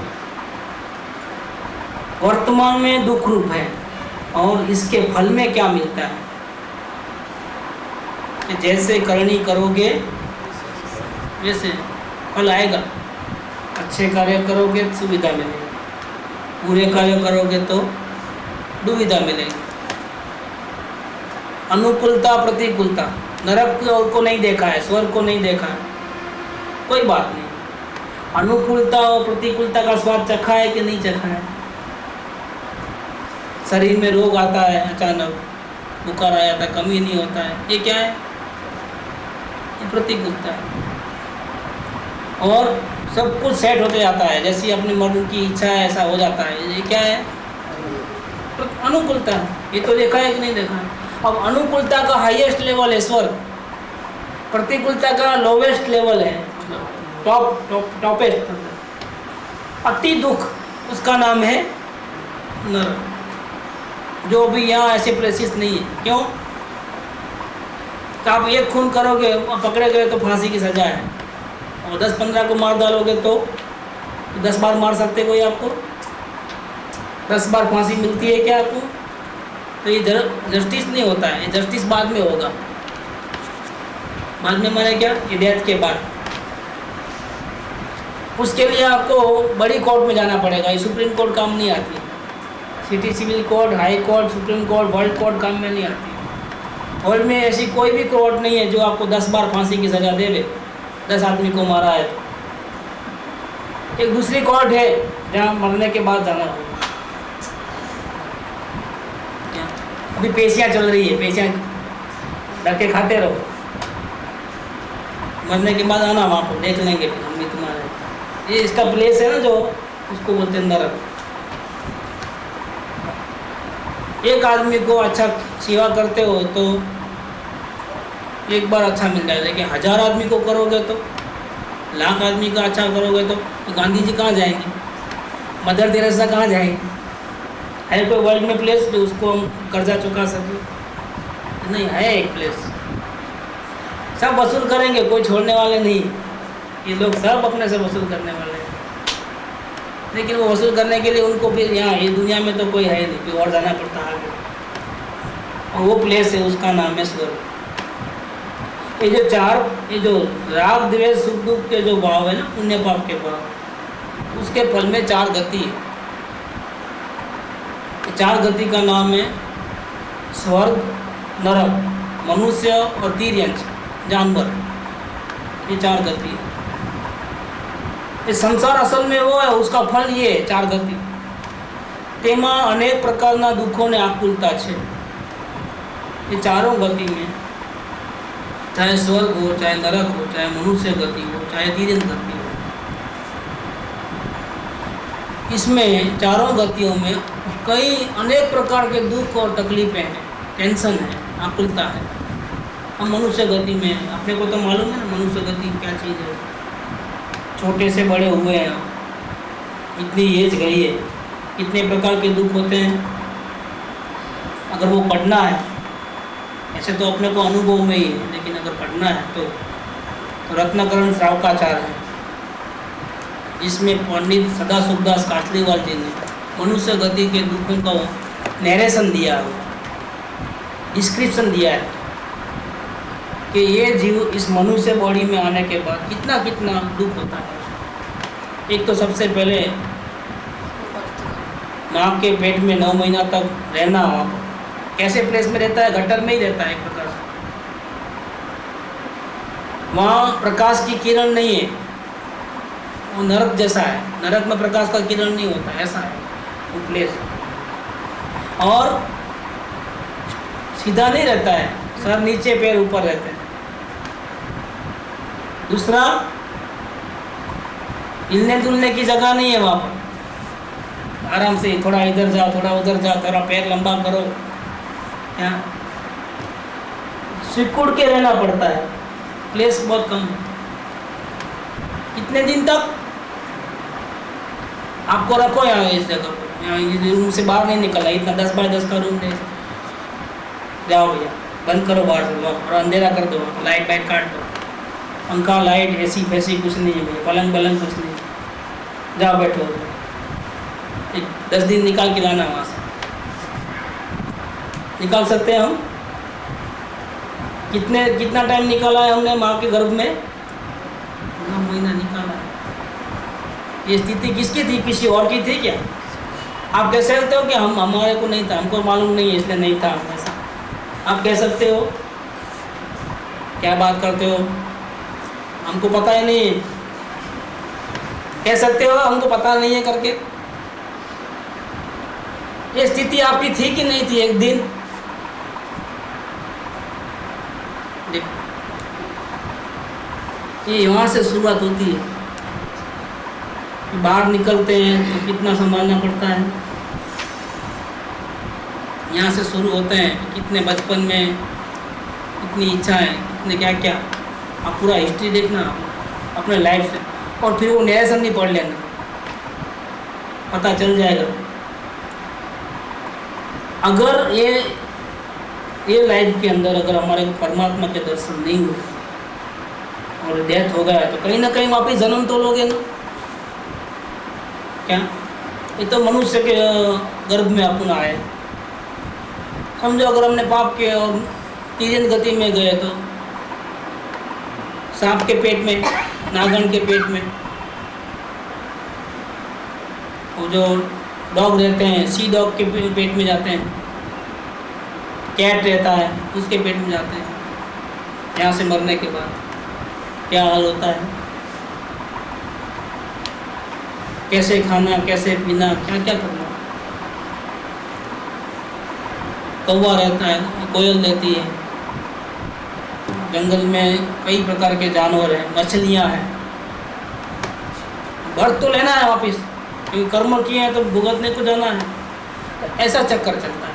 Speaker 1: वर्तमान में दुख रूप है। और इसके फल में क्या मिलता है कि जैसे करनी करोगे वैसे फल आएगा। अच्छे कार्य करोगे तो सुविधा मिलेगी, बुरे कार्य करोगे तो दुविधा मिलेगी। अनुकूलता प्रतिकूलता, नरक को नहीं देखा है, स्वर्ग को नहीं देखा है, कोई बात नहीं। अनुकूलता और प्रतिकूलता का स्वाद चखा है कि नहीं चखा है? शरीर में रोग आता है, अचानक बुखार आ जाता है, कमी नहीं होता है, ये क्या है? ये प्रतिकूलता है। और सब कुछ सेट होते जाता है, जैसी अपनी मन की इच्छा है ऐसा हो जाता है, ये क्या है? अनुकूलता। ये तो देखा है कि नहीं देखा है? अब अनुकूलता का हाईएस्ट लेवल है स्वर्ग, प्रतिकूलता का लोवेस्ट लेवल है, टॉपेस्ट, अति दुख उसका नाम है नरक, जो भी यहाँ ऐसे प्लेसेस नहीं है। क्यों? तो आप एक खून करोगे और पकड़े गए तो फांसी की सजा है, और 10-15 को मार डालोगे तो 10 बार मार सकते कोई आपको? 10 बार फांसी मिलती है क्या आपको? तो ये जस्टिस नहीं होता है, ये जस्टिस बाद में होगा। बाद में माने क्या? ये डेथ के बाद। उसके लिए आपको बड़ी कोर्ट में जाना पड़ेगा, ये सुप्रीम कोर्ट काम नहीं आती। City civil court, high court, supreme court, world court काम में नहीं आती। वर्ल्ड में ऐसी कोई भी कोर्ट नहीं है जो आपको 10 बार फांसी की सज़ा दे दे, 10 आदमी को मारा है तो। एक दूसरी कोर्ट है जहाँ मरने के बाद जाना होगा। क्या? अभी पेशियाँ चल रही है, पेशियाँ डके खाते रहो, मरने के बाद आना वहाँ पर, देख लेंगे फिर हम भी तुम्हारे। ये इसका प्लेस है ना जो उसको बोलते हैं नरक। एक आदमी को अच्छा सेवा करते हो तो एक बार अच्छा मिल जाए, लेकिन 1000 आदमी को करोगे तो, लाख आदमी का अच्छा करोगे तो गांधी जी कहाँ जाएंगे, मदर तेरेसा कहाँ जाएंगे? है कोई वर्ल्ड में प्लेस जो उसको हम कर्जा चुका सके? नहीं है एक प्लेस। सब वसूल करेंगे, कोई छोड़ने वाले नहीं। ये लोग सब अपने से वसूल करने वाले हैं, लेकिन वो वसूल करने के लिए उनको फिर यहाँ ये दुनिया में तो कोई है नहीं, फिर और जाना पड़ता है आगे। और वो प्लेस है, उसका नाम है स्वर्ग। ये जो राग द्वेष सुख दुख के जो भाव है ना, पुण्य पाप के भाव, उसके फल में 4 गति है। 4 गति का नाम है स्वर्ग, नरक, मनुष्य और तिर्यंच जानवर। ये 4 गति है। ये संसार असल में वो है, उसका फल ये है 4 गति। તેમાં અનેક પ્રકારના દુઃખોને આકુલતા છે। ये चारों गति में, चाहे स्वर्ग हो, चाहे नरक हो, चाहे मनुष्य गति हो, चाहे तिर्यंच गति हो, इसमें चारों गतियों में कई अनेक प्रकार के दुख और तकलीफें हैं, टेंशन है, आकुलता है। हम मनुष्य गति में, अपने को तो मालूम है ना मनुष्य गति क्या चीज़ है। छोटे से बड़े हुए हैं, इतनी एज गई है, कितने प्रकार के दुख होते हैं। अगर वो पढ़ना है, ऐसे तो अपने को अनुभव में ही है, लेकिन अगर पढ़ना है तो रत्नाकरण श्रावकाचार्य है, जिसमें पंडित सदा सुखदास कासलीवाल जी ने मनुष्य गति के दुखों का नरेशन दिया है, डिस्क्रिप्शन दिया है कि ये जीव इस मनुष्य बॉडी में आने के बाद कितना कितना दुख होता है। एक तो सबसे पहले माँ के पेट में 9 महीना तक रहना, वहाँ पर कैसे प्लेस में रहता है, गटर में ही रहता है एक प्रकार से। वहाँ प्रकाश की किरण नहीं है, वो नरक जैसा है। नरक में प्रकाश का किरण नहीं होता, ऐसा है वो प्लेस। और सीधा नहीं रहता है, सर नीचे पैर ऊपर रहते हैं। दूसरा, हिलने डुलने की जगह नहीं है वहाँ पर। आराम से थोड़ा इधर जाओ, थोड़ा उधर जाओ, थोड़ा पैर लंबा करो, क्या सिकुड़ के रहना पड़ता है। प्लेस बहुत कम है। कितने दिन तक आपको रखो यहाँ इस जगह पर, यहाँ रूम से बाहर नहीं निकलना। इतना 10 बाय 10 का रूम नहीं, जाओ भैया बंद करो बाहर से, और अंधेरा कर दो, लाइट वाइट काट दो, पंखा लाइट एसी फैसी कुछ नहीं है भैया, पलंग बलंग कुछ नहीं, जाओ बैठो। 10 दिन निकाल के लाना वहाँ से। निकाल सकते हैं हम? कितना टाइम निकाला है हमने माँ के गर्भ में? 9 महीना निकाला है। ये स्थिति किसकी थी? किसी और की थी क्या? आप कह सकते हो कि हमारे को नहीं था, हमको मालूम नहीं है इसलिए नहीं था, ऐसा आप कह सकते हो? क्या बात करते हो? हमको पता ही नहीं है, कह सकते हो हमको पता नहीं है करके? ये स्थिति आपकी थी कि नहीं थी? एक दिन देखो, ये यहाँ से शुरुआत होती है। बाहर निकलते हैं तो कितना संभालना पड़ता है। यहाँ से शुरू होते हैं, कितने बचपन में कितनी इच्छाएं, कितने क्या क्या। आप पूरा हिस्ट्री देखना अपने लाइफ से, और फिर वो नरेशन नहीं पढ़ लेना, पता चल जाएगा। अगर ये लाइफ के अंदर अगर हमारे को परमात्मा के दर्शन नहीं हुए और डेथ हो गया तो कहीं ना कहीं वापिस जन्म तो लोगे ना, क्या ये तो मनुष्य के गर्भ में अपन आए। समझो अगर हमने पाप किया और तीर्यन गति में गए तो सांप के पेट में, नागन के पेट में, वो जो डॉग रहते हैं सी डॉग के पेट में जाते हैं, कैट रहता है उसके पेट में जाते हैं। यहाँ से मरने के बाद क्या हाल होता है, कैसे खाना, कैसे पीना, क्या क्या करना। कौवा रहता है, कोयल रहती है, जंगल में कई प्रकार के जानवर हैं, मछलियाँ हैं। भर तो लेना है वापिस, क्योंकि कर्म किए हैं तो भुगतने को जाना है। तो ऐसा चक्कर चलता है।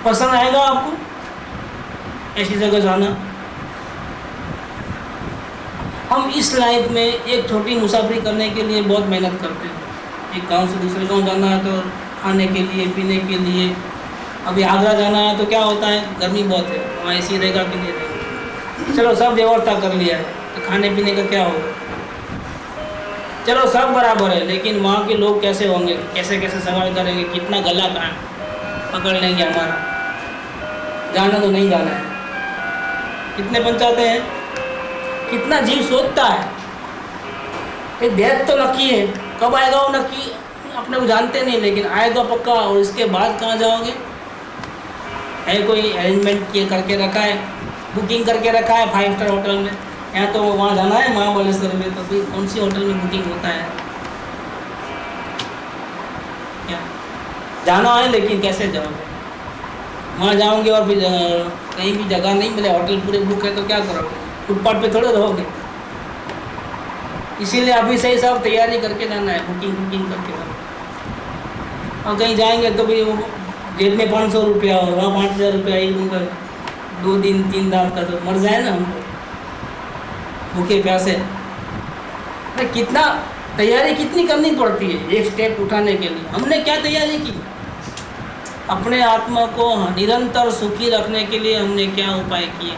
Speaker 1: पसंद आएगा आपको ऐसी जगह जाना? हम इस लाइफ में एक छोटी मुसाफरी करने के लिए बहुत मेहनत करते हैं। एक गांव से दूसरे गांव जाना है तो खाने के लिए, पीने के लिए। अभी आगरा जाना है तो क्या होता है, गर्मी बहुत है, वहाँ ऐसी रहेगा कि नहीं रहेगा। चलो सब व्यवस्था कर लिया है तो खाने पीने का क्या होगा? चलो सब बराबर है, लेकिन वहाँ के लोग कैसे होंगे, कैसे कैसे सवाल करेंगे, कितना गला का पकड़ लेंगे हमारा। जाना तो नहीं जाना है, कितने पंचायतें हैं, कितना जीव सोचता है। ये डेथ तो नक्की है, कब आएगा वो नक्की अपने को जानते नहीं, लेकिन आएगा पक्का। और इसके बाद कहाँ जाओगे? है कोई अरेंजमेंट किए करके रखा है, बुकिंग करके रखा है 5 स्टार होटल में। यहाँ तो वहाँ जाना है महाबलेश्वर में, तो फिर कौन सी होटल में बुकिंग होता है? क्या जाना है, लेकिन कैसे जाओगे? वहाँ जाओगे और फिर कहीं भी जगह नहीं मिले, होटल पूरे बुक है, तो क्या करोगे? फुटपाथ पे थोड़े रहोगे। इसीलिए अभी से ही सब तैयारी करके जाना है, बुकिंग करके जाना। और कहीं जाएंगे तो भी जेब में 500 रुपया और वहाँ 5000 रुपया एक रूम का, 2 दिन 3 रात का, तो मर जाए ना हम तो भूखे प्यासे। कितना तैयारी कितनी करनी पड़ती है एक स्टेप उठाने के लिए। हमने क्या तैयारी की? अपने आत्मा को निरंतर सुखी रखने के लिए हमने क्या उपाय किए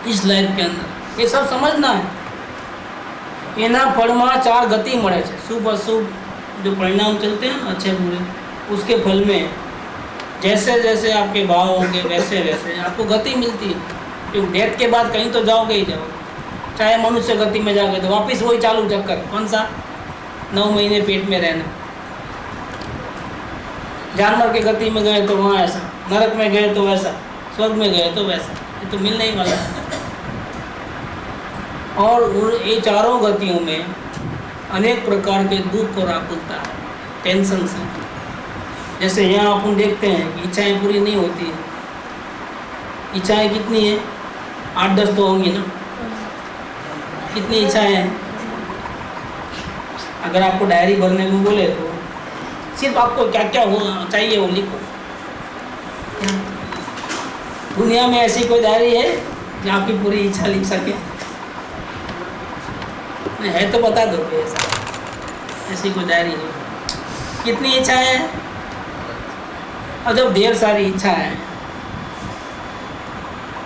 Speaker 1: इस लाइफ के अंदर, ये सब समझना है। एना फलमा 4 गति મળે છે, शुभ अशुभ जो परिणाम चलते हैं ना, अच्छे बुरे, उसके फल में जैसे जैसे आपके भाव होंगे वैसे वैसे आपको गति मिलती है। क्योंकि डेथ के बाद कहीं तो जाओगे ही जाओगे। चाहे मनुष्य गति में जाओगे तो वापस वही चालू चक्कर, कौन सा? 9 महीने पेट में रहना। जानवर की गति में गए तो वहाँ ऐसा, नरक में गए तो वैसा, स्वर्ग में गए तो वैसा, ये तो मिलने ही वाला है। और ये चारों गतियों में अनेक प्रकार के दुख और आकुलता है, टेंशन से। जैसे यहाँ अपन देखते हैं कि इच्छाएं पूरी नहीं होती है। इच्छाएं कितनी है? 8-10 तो होंगी ना। कितनी इच्छाएं हैं? अगर आपको डायरी भरने को बोले तो सिर्फ आपको क्या क्या हो चाहिए वो लिखो। दुनिया में ऐसी कोई डायरी है जो आपकी पूरी इच्छा लिख सके? है तो बता दो ऐसा, ऐसी कोई डायरी है? कितनी इच्छाएं हैं? और जब ढेर सारी इच्छा है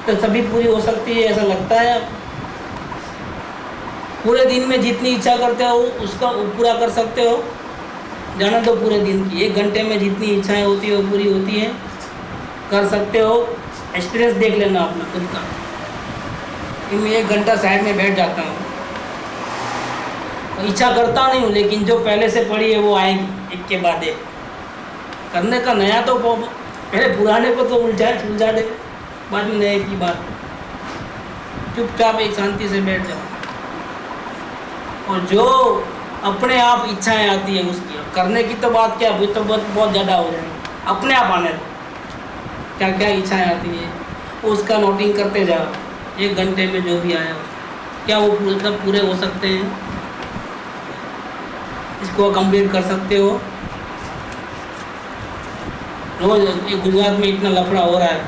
Speaker 1: तो सभी पूरी हो सकती है ऐसा लगता है? पूरे दिन में जितनी इच्छा करते हो उसका पूरा कर सकते हो? जाना तो पूरे दिन की, 1 घंटे में जितनी इच्छाएं होती है वो पूरी होती है, कर सकते हो? एक्सपीरियंस देख लेना अपना खुद का। मैं 1 घंटा साइड में बैठ जाता हूँ, इच्छा करता नहीं हूँ, लेकिन जो पहले से पड़ी है वो आएगी एक के बाद एक। करने का नया तो पहले पुराने को तो उलझा दे, बाद में नए की बात। चुपचाप एक शांति से बैठ जाओ। और जो अपने आप इच्छाएं आती है उसकी, करने की तो बात क्या, वो तो बहुत ज़्यादा हो जाएगी। अपने आप आने दो, क्या क्या इच्छाएं आती है उसका नोटिंग करते जाओ। 1 घंटे में जो भी आया क्या वो पूरे हो सकते हैं? इसको कंप्लीट कर सकते हो? रोज ये गुजरात में इतना लफड़ा हो रहा है,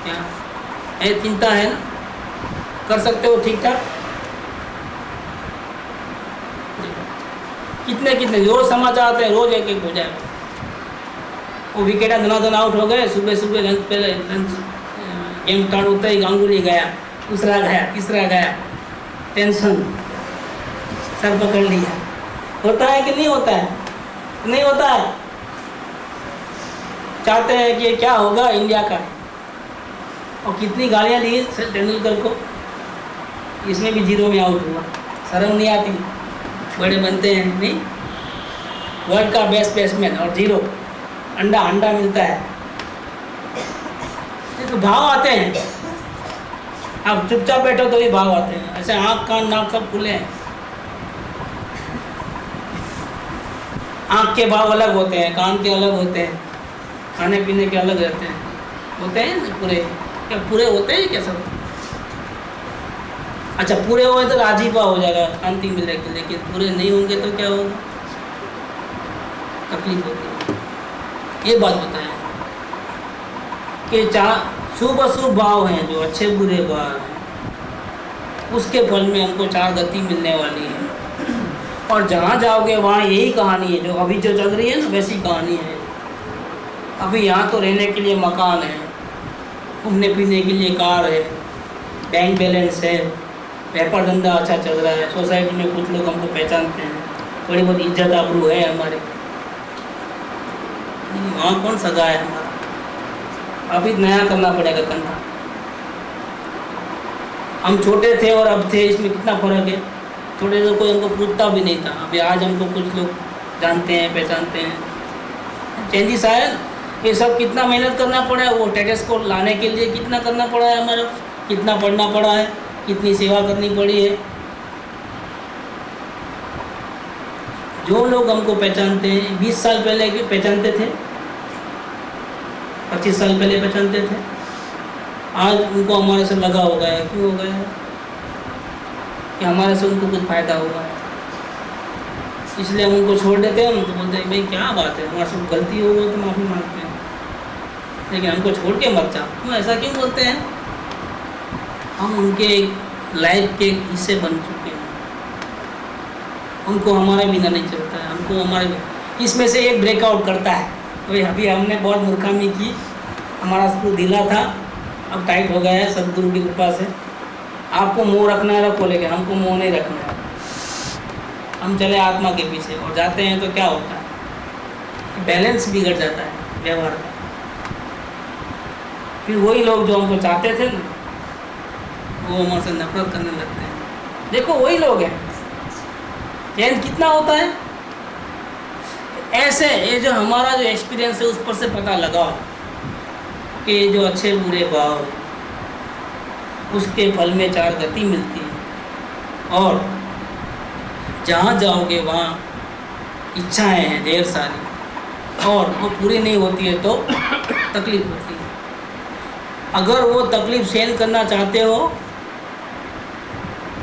Speaker 1: क्या है? चिंता है ना? कर सकते हो ठीक ठाक? कितने कितने रोज समाचार आते हैं, रोज एक हो जाए। वो विकेटा धनाधन आउट हो गए, सुबह सुबह लंच पहले लंच गेम स्टार्ट होता ही गांगुली गया, दूसरा गया, तीसरा गया, टेंशन सर पकड़ लिया। होता है कि नहीं होता है? नहीं होता है। चाहते हैं कि क्या होगा इंडिया का, और कितनी गालियाँ दी तेंदुलकर को, इसमें भी 0 में आउट हुआ। शर्म नहीं आती? बड़े बनते हैं नहीं, वर्ल्ड का बेस्ट बैट्समैन और 0 अंडा मिलता है। ये तो भाव आते हैं, आप चुपचाप बैठो तो भी भाव आते हैं। ऐसे आँख कान नाक सब खुले हैं। आँख के भाव अलग होते हैं, कान के अलग होते हैं, खाने पीने के अलग रहते हैं, होते हैं ना पूरे। क्या पूरे होते हैं क्या सब? अच्छा पूरे हुए तो राजीपा हो जाएगा, शांति मिलेगी, लेकिन पूरे नहीं होंगे तो क्या होगा? तकलीफ होती है। ये बात बताएं कि शुभ अशुभ भाव हैं, जो अच्छे बुरे भाव हैं, उसके फल में हमको 4 गति मिलने वाली है। और जहाँ जाओगे वहाँ यही कहानी है, जो अभी जो चल रही है ना, वैसी कहानी है। अभी यहाँ तो रहने के लिए मकान है, घूमने फिरने के लिए कार है, बैंक बैलेंस है, व्यापार धंधा अच्छा चल रहा है, सोसाइटी में कुछ लोग हमको पहचानते हैं, थोड़ी बहुत इज्जत आबरू है हमारे। वहाँ कौन सगा है हमारा? अभी नया करना पड़ेगा धंधा। हम छोटे थे और अब थे, इसमें कितना फ़र्क है। छोटे तो कोई हमको पूछता भी नहीं था, अभी आज हमको कुछ लोग जानते हैं, पहचानते हैं। चेंजिस आया, ये सब कितना मेहनत करना पड़ा है, वो स्टेटस को लाने के लिए कितना करना पड़ा है हमारा, कितना पढ़ना पड़ा है, कितनी सेवा करनी पड़ी है। जो लोग हमको पहचानते हैं, 20 साल पहले पहचानते थे, 25 साल पहले पहचानते थे, आज उनको हमारे से लगा हो गया है। क्यों हो गया है? कि हमारे से उनको कुछ फ़ायदा हुआ है, इसलिए हम उनको छोड़ देते हैं। हम तो बोलते हैं भाई क्या बात है, हमारे से गलती हो गई तो माफ़ी मांगते हैं, लेकिन हमको छोड़ के मत जाओ। क्यों ऐसा क्यों बोलते हैं? हम उनके लाइफ के हिस्से बन चुके हैं, उनको हमारा बिना नहीं चलता है, हमको हमारे इसमें से एक ब्रेकआउट करता है। तो अभी हमने बहुत मूर्खामी की, हमारा स्क्रू ढीला था, अब टाइट हो गया है सदगुरु की कृपा से। आपको मोह रखना है रखो, लेकिन हमको मोह नहीं रखना है। हम चले आत्मा के पीछे और जाते हैं तो क्या होता है? बैलेंस बिगड़ जाता है व्यवहार का। फिर वही लोग जो हमको चाहते थे ना, वो हमारे से नफरत करने लगते हैं। देखो वही लोग हैं। चैन कितना होता है? ऐसे ये जो हमारा जो एक्सपीरियंस है उस पर से पता लगाओ कि जो अच्छे बुरे भाव है उसके फल में 4 गति मिलती है। और जहाँ जाओगे वहाँ इच्छाएं हैं ढेर सारी, और वो पूरी नहीं होती है तो तकलीफ होती है। अगर वो तकलीफ सहन करना चाहते हो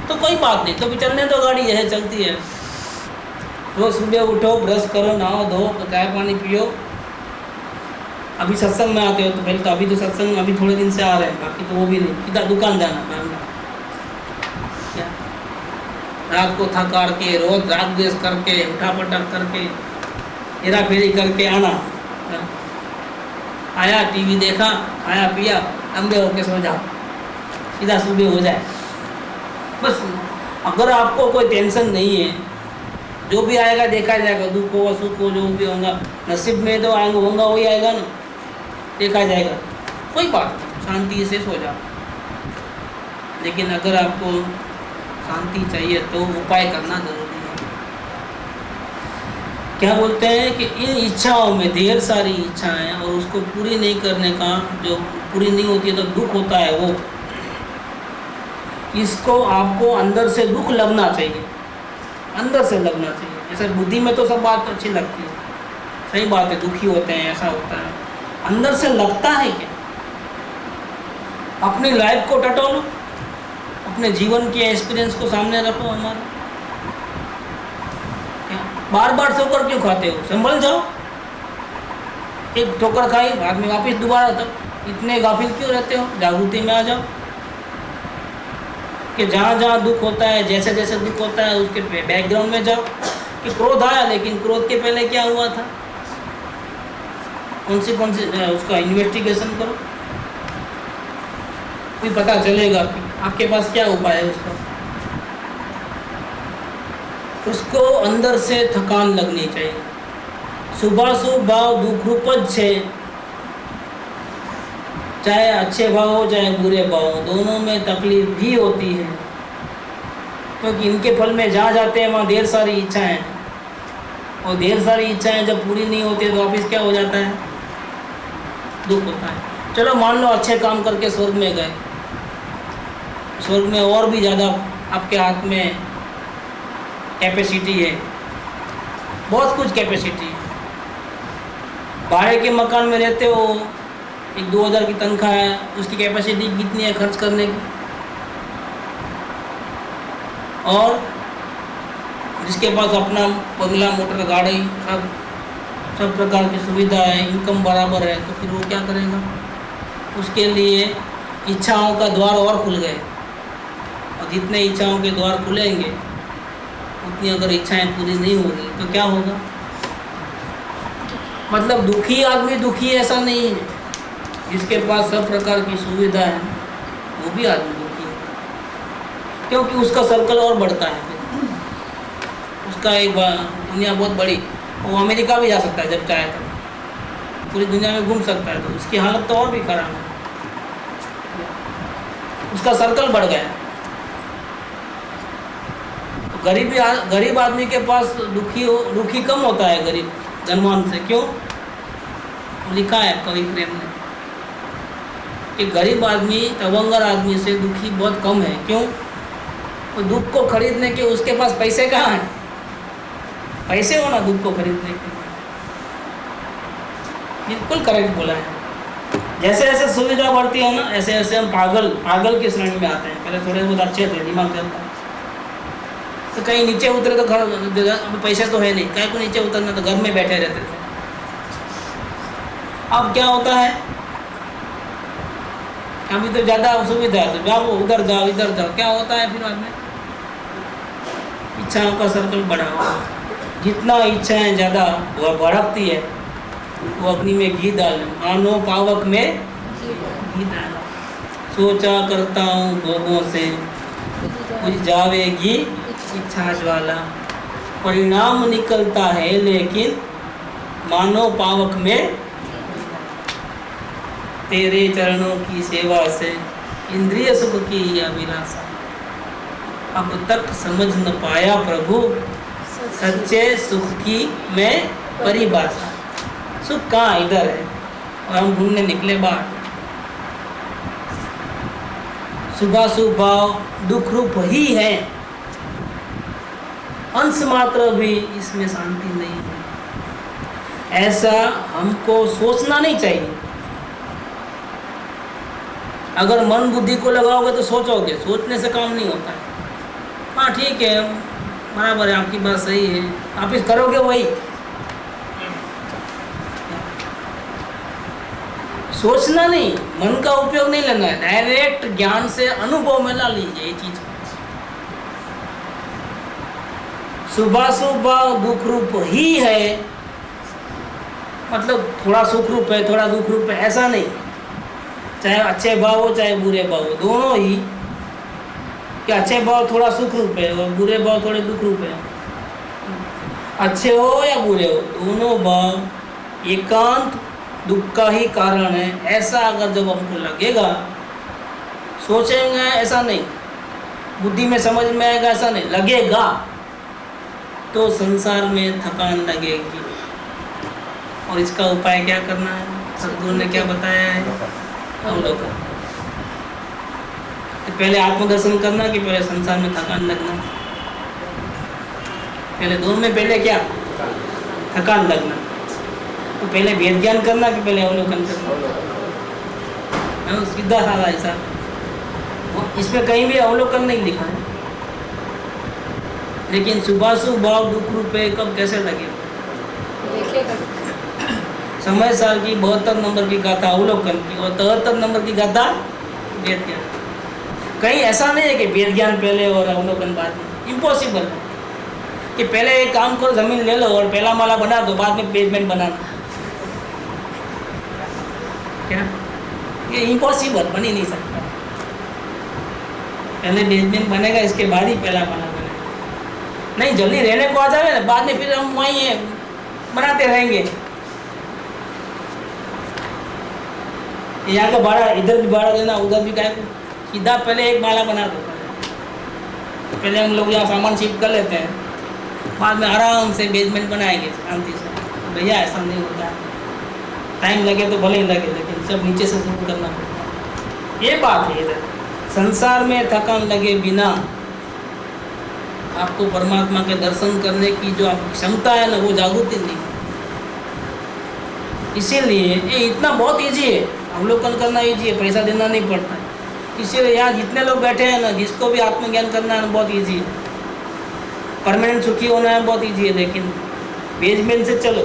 Speaker 1: तो कोई बात नहीं, तो भी चलने दो, गाड़ी है चलती है। रोज सुबह उठो, ब्रश करो, नहाओ धो, चाय पानी पियो। अभी सत्संग में आते हो तो पहले तो, अभी तो सत्संग अभी थोड़े दिन से आ रहे हैं, बाकी तो वो भी नहीं, सीधा दुकान जाना क्या। रात को थक हार के, रोज रात देश करके, उठा पटक करके, हेरा फेरी करके आना। आया, टीवी देखा, खाया पिया, लंबे होके सो जाओ, सीधा सुबह हो जाए बस। अगर आपको कोई टेंशन नहीं है, जो भी आएगा देखा जाएगा, दुख हो सुख हो जो भी होगा, नसीब में तो आएंगे होगा वही आएगा ना, देखा जाएगा, कोई बात नहीं, शांति से सो जाओ। लेकिन अगर आपको शांति चाहिए तो उपाय करना जरूरी है। क्या बोलते हैं कि इन इच्छाओं में ढेर सारी इच्छाएं, और उसको पूरी नहीं करने का, जो पूरी नहीं होती है तो दुख होता है, वो इसको आपको अंदर से दुख लगना चाहिए, अंदर से लगना चाहिए। जैसे बुद्धि में तो सब बात अच्छी लगती है, सही बात है, दुखी होते हैं, ऐसा होता है, अंदर से लगता है क्या? अपनी लाइफ को टटोलो, अपने जीवन के एक्सपीरियंस को सामने रखो। हमारा बार बार ठोकर क्यों खाते हो? संभल जाओ। एक ठोकर खाई, बाद में वापस दोबारा, तक इतने गाफिल क्यों रहते हो? जागृति में आ जाओ कि जहाँ जहाँ दुख होता है, जैसे जैसे दुख होता है उसके बैकग्राउंड में जाओ। कि क्रोध आया, लेकिन क्रोध के पहले क्या हुआ था, कौन सी उसका इन्वेस्टिगेशन करो, फिर पता चलेगा कि आपके पास क्या उपाय है उसका। उसको अंदर से थकान लगनी चाहिए। शुभाशुभ भाव दुख रूपज છે, चाहे अच्छे भाव हो चाहे बुरे भाव हो, दोनों में तकलीफ भी होती है, क्योंकि इनके फल में जहाँ जाते हैं वहाँ ढेर सारी इच्छाएं हैं, और ढेर सारी इच्छाएं जब पूरी नहीं होती है तो वापिस क्या हो जाता है, दुख होता है। चलो मान लो अच्छे काम करके स्वर्ग में गए, स्वर्ग में और भी ज़्यादा आपके हाथ में कैपेसिटी है, बहुत कुछ कैपेसिटी है। भाड़े के मकान में रहते हो, 1-2 हज़ार की तनख्वाह है, उसकी कैपेसिटी कितनी है खर्च करने की, और जिसके पास अपना बंगला मोटर गाड़ी सब प्रकार की सुविधा है, इनकम बराबर है, तो फिर वो क्या करेगा, उसके लिए इच्छाओं का द्वार और खुल गए, और जितने इच्छाओं के द्वार खुलेंगे उतनी अगर इच्छाएं पूरी नहीं होगी तो क्या होगा। मतलब दुखी आदमी दुखी ऐसा नहीं है, जिसके पास सब प्रकार की सुविधा है वो भी आदमी दुखी है, क्योंकि उसका सर्कल और बढ़ता है, उसका एक दुनिया बहुत बड़ी, वो अमेरिका भी जा सकता है जब चाहे तो, पूरी दुनिया में घूम सकता है, तो उसकी हालत तो और भी खराब है, उसका सर्कल बढ़ गया। गरीब आदमी के पास दुखी कम होता है गरीब धनवान से, क्यों, लिखा है कवि प्रेम ने कि गरीब आदमी तवंगर आदमी से दुखी बहुत कम है, क्यों, तो दुख को खरीदने के उसके पास पैसे कहाँ हैं, पैसे हो ना दुख को खरीदने के। बिल्कुल करेक्ट बोला है। जैसे जैसे सुविधा बढ़ती है ना, ऐसे ऐसे हम पागल की श्रेणी में आते हैं। पहले थोड़े बहुत अच्छे थे, दिमाग चलता, तो कहीं नीचे उतरे तो पैसे तो है नहीं, कहीं को नीचे उतरना तो घर में बैठे रहते थे। अब क्या होता है, अभी तो ज़्यादा सुविधा है, तो जाओ उधर जाओ इधर जाओ, क्या होता है फिर बाद में, इच्छाओं का सर्कल बढ़ा हुआ, जितना इच्छाएं ज़्यादा वह भड़कती है, वो अग्नि में घी डाल, मानो पावक में घी डाल, सोचा करता हूँ भोगों से बुझ जावेगी इच्छा ज्वाला, परिणाम निकलता है लेकिन मानो पावक में तेरे चरणों की सेवा से इंद्रिय सुख की अभिलाषा, अब तक समझ न पाया प्रभु सच्चे सुख की मैं परिभाषा। सुख कहाँ, इधर है, और हम ढूंढने निकले बाहर। शुभाशुभ भाव दुख रूप ही है, अंश मात्र भी इसमें शांति नहीं है, ऐसा हमको सोचना नहीं चाहिए। अगर मन बुद्धि को लगाओगे तो सोचोगे, सोचने से काम नहीं होता है। हाँ ठीक है, बराबर है, आपकी बात सही है, आप इस करोगे वही, सोचना नहीं, मन का उपयोग नहीं लेना है, डायरेक्ट ज्ञान से अनुभव में ला लीजिए ये चीज। शुभाशुभ भाव दुख रूप ही है, मतलब थोड़ा सुख रूप है थोड़ा दुख रूप है ऐसा नहीं, चाहे अच्छे भाव हो चाहे बुरे भाव हो, दोनों ही, कि अच्छे भाव थोड़ा सुख रूप है और बुरे भाव थोड़े दुख रूप है, अच्छे हो या बुरे हो दोनों भाव एकांत दुख का ही कारण है। ऐसा अगर जब हमको लगेगा, सोचेंगे ऐसा नहीं, बुद्धि में समझ में आएगा ऐसा नहीं, लगेगा तो संसार में थकान लगेगी। और इसका उपाय क्या करना है, सद्गुरु ने क्या बताया है, अवलोकन। तो पहले आत्मदर्शन करना कि पहले संसार में थकान लगना, पहले दोनों में पहले क्या, थकान लगना। तो पहले वेद ज्ञान करना कि पहले अवलोकन करना, सीधा साधा ऐसा। इसमें कहीं भी अवलोकन नहीं लिखा है, लेकिन शुभाशुभ भाव दुख रूप है कब कैसे लगे, समय साल की 72 नंबर की गाथा अवलोकन की और 73 नंबर की गाथा वेद ज्ञान। कहीं ऐसा नहीं है कि वेद ज्ञान पहले और अवलोकन बाद में, इम्पॉसिबल है कि पहले एक काम करो, जमीन ले लो और पहला माला बना दो, बाद में बेसमेंट बनाना, क्या ये इम्पॉसिबल, बन ही नहीं सकता। पहले बेसमेंट बनेगा, इसके बाद ही पहला माला बनेगा। नहीं जल्दी रहने को आ जाए ना, बाद में फिर हम वहीं है बनाते रहेंगे। यहाँ का भाड़ा, इधर भी भाड़ा देना, उधर भी क्या, सीधा पहले एक माला बना दो। पहले हम लोग यहाँ सामान शिफ्ट कर लेते हैं, बाद में आराम से बेसमेंट बनाएंगे शांति से। भैया ऐसा नहीं होता है, टाइम लगे तो भले ही लगे, लेकिन सब नीचे से शुरू करना पड़ता है। ये बात है इधर। संसार में थकान लगे बिना आपको परमात्मा के दर्शन करने की जो आपकी क्षमता है ना, वो जागृति नहीं। इसीलिए ये इतना बहुत इजी है, अवलोकन करना इजी है, पैसा देना नहीं पड़ता है। इसीलिए यहाँ जितने लोग बैठे हैं ना, जिसको भी आत्मज्ञान करना है बहुत इजी है, परमानेंट सुखी होना है बहुत इजी है। लेकिन बेसमेंट से चलो,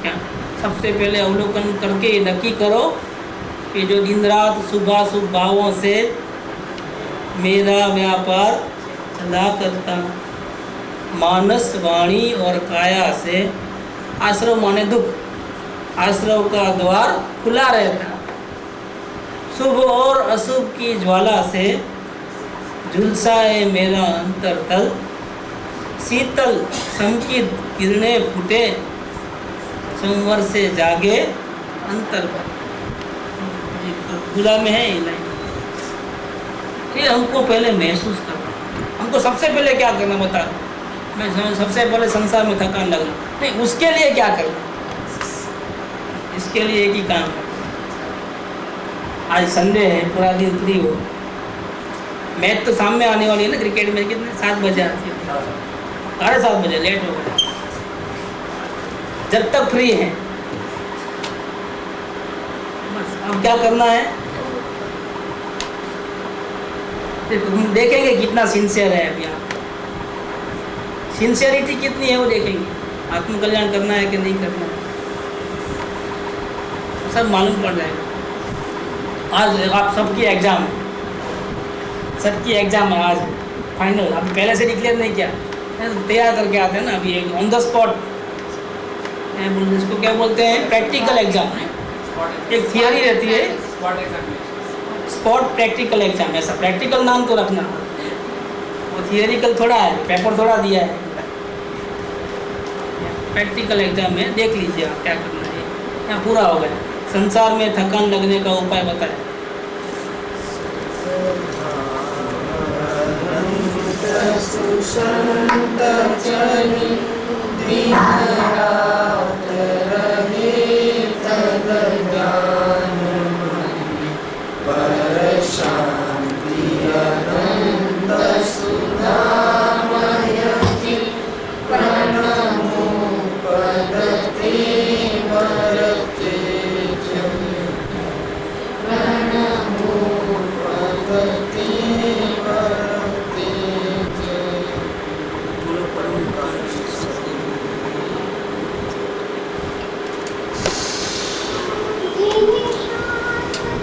Speaker 1: क्या सबसे पहले अवलोकन करके नक्की करो कि जो दिन रात शुभाशुभ भावों से मेरा व्यापार चला करता, मानस वाणी और काया से आश्रव माने दुख, आश्रव का द्वार खुला रहता, शुभ और अशुभ की ज्वाला से झुलसाए मेरा अंतरतल, शीतल संकित किरणें फूटे, संवर से जागे अंतर्गत। खुला में है ये लाइन। ये हमको पहले महसूस करना, हमको सबसे पहले क्या करना बता। मैं सबसे पहले संसार में थकान लगना नहीं, उसके लिए क्या करना, इसके लिए एक ही काम करना। आज संडे है, पूरा दिन फ्री हो। मैच तो शाम में आने वाली है ना, क्रिकेट में कितने 7 बजे आती है, 7:30 बजे, लेट हो गया। जब तक फ्री है बस अब क्या करना है, हम देखेंगे कितना सिंसियर है अभी आप, सिंसियरिटी कितनी है वो देखेंगे। आत्मकल्याण करना है कि नहीं करना है सब मालूम पड़ जाएगा। आज आप सबकी एग्ज़ाम है, सबकी एग्ज़ाम है आज फाइनल। अभी पहले से डिक्लेयर नहीं किया, तैयार करके आते हैं ना अभी, एक ऑन द स्पॉट, इसको क्या बोलते हैं, प्रैक्टिकल एग्जाम। एक थियरी रहती है स्पॉट प्रैक्टिकल एग्जाम, ऐसा प्रैक्टिकल नाम तो रखना, और थियरिकल थोड़ा है, पेपर थोड़ा दिया है। प्रैक्टिकल एग्जाम में देख लीजिए आप क्या करना है, यहाँ पूरा हो गया। संसार में थकान लगने का उपाय बताएं।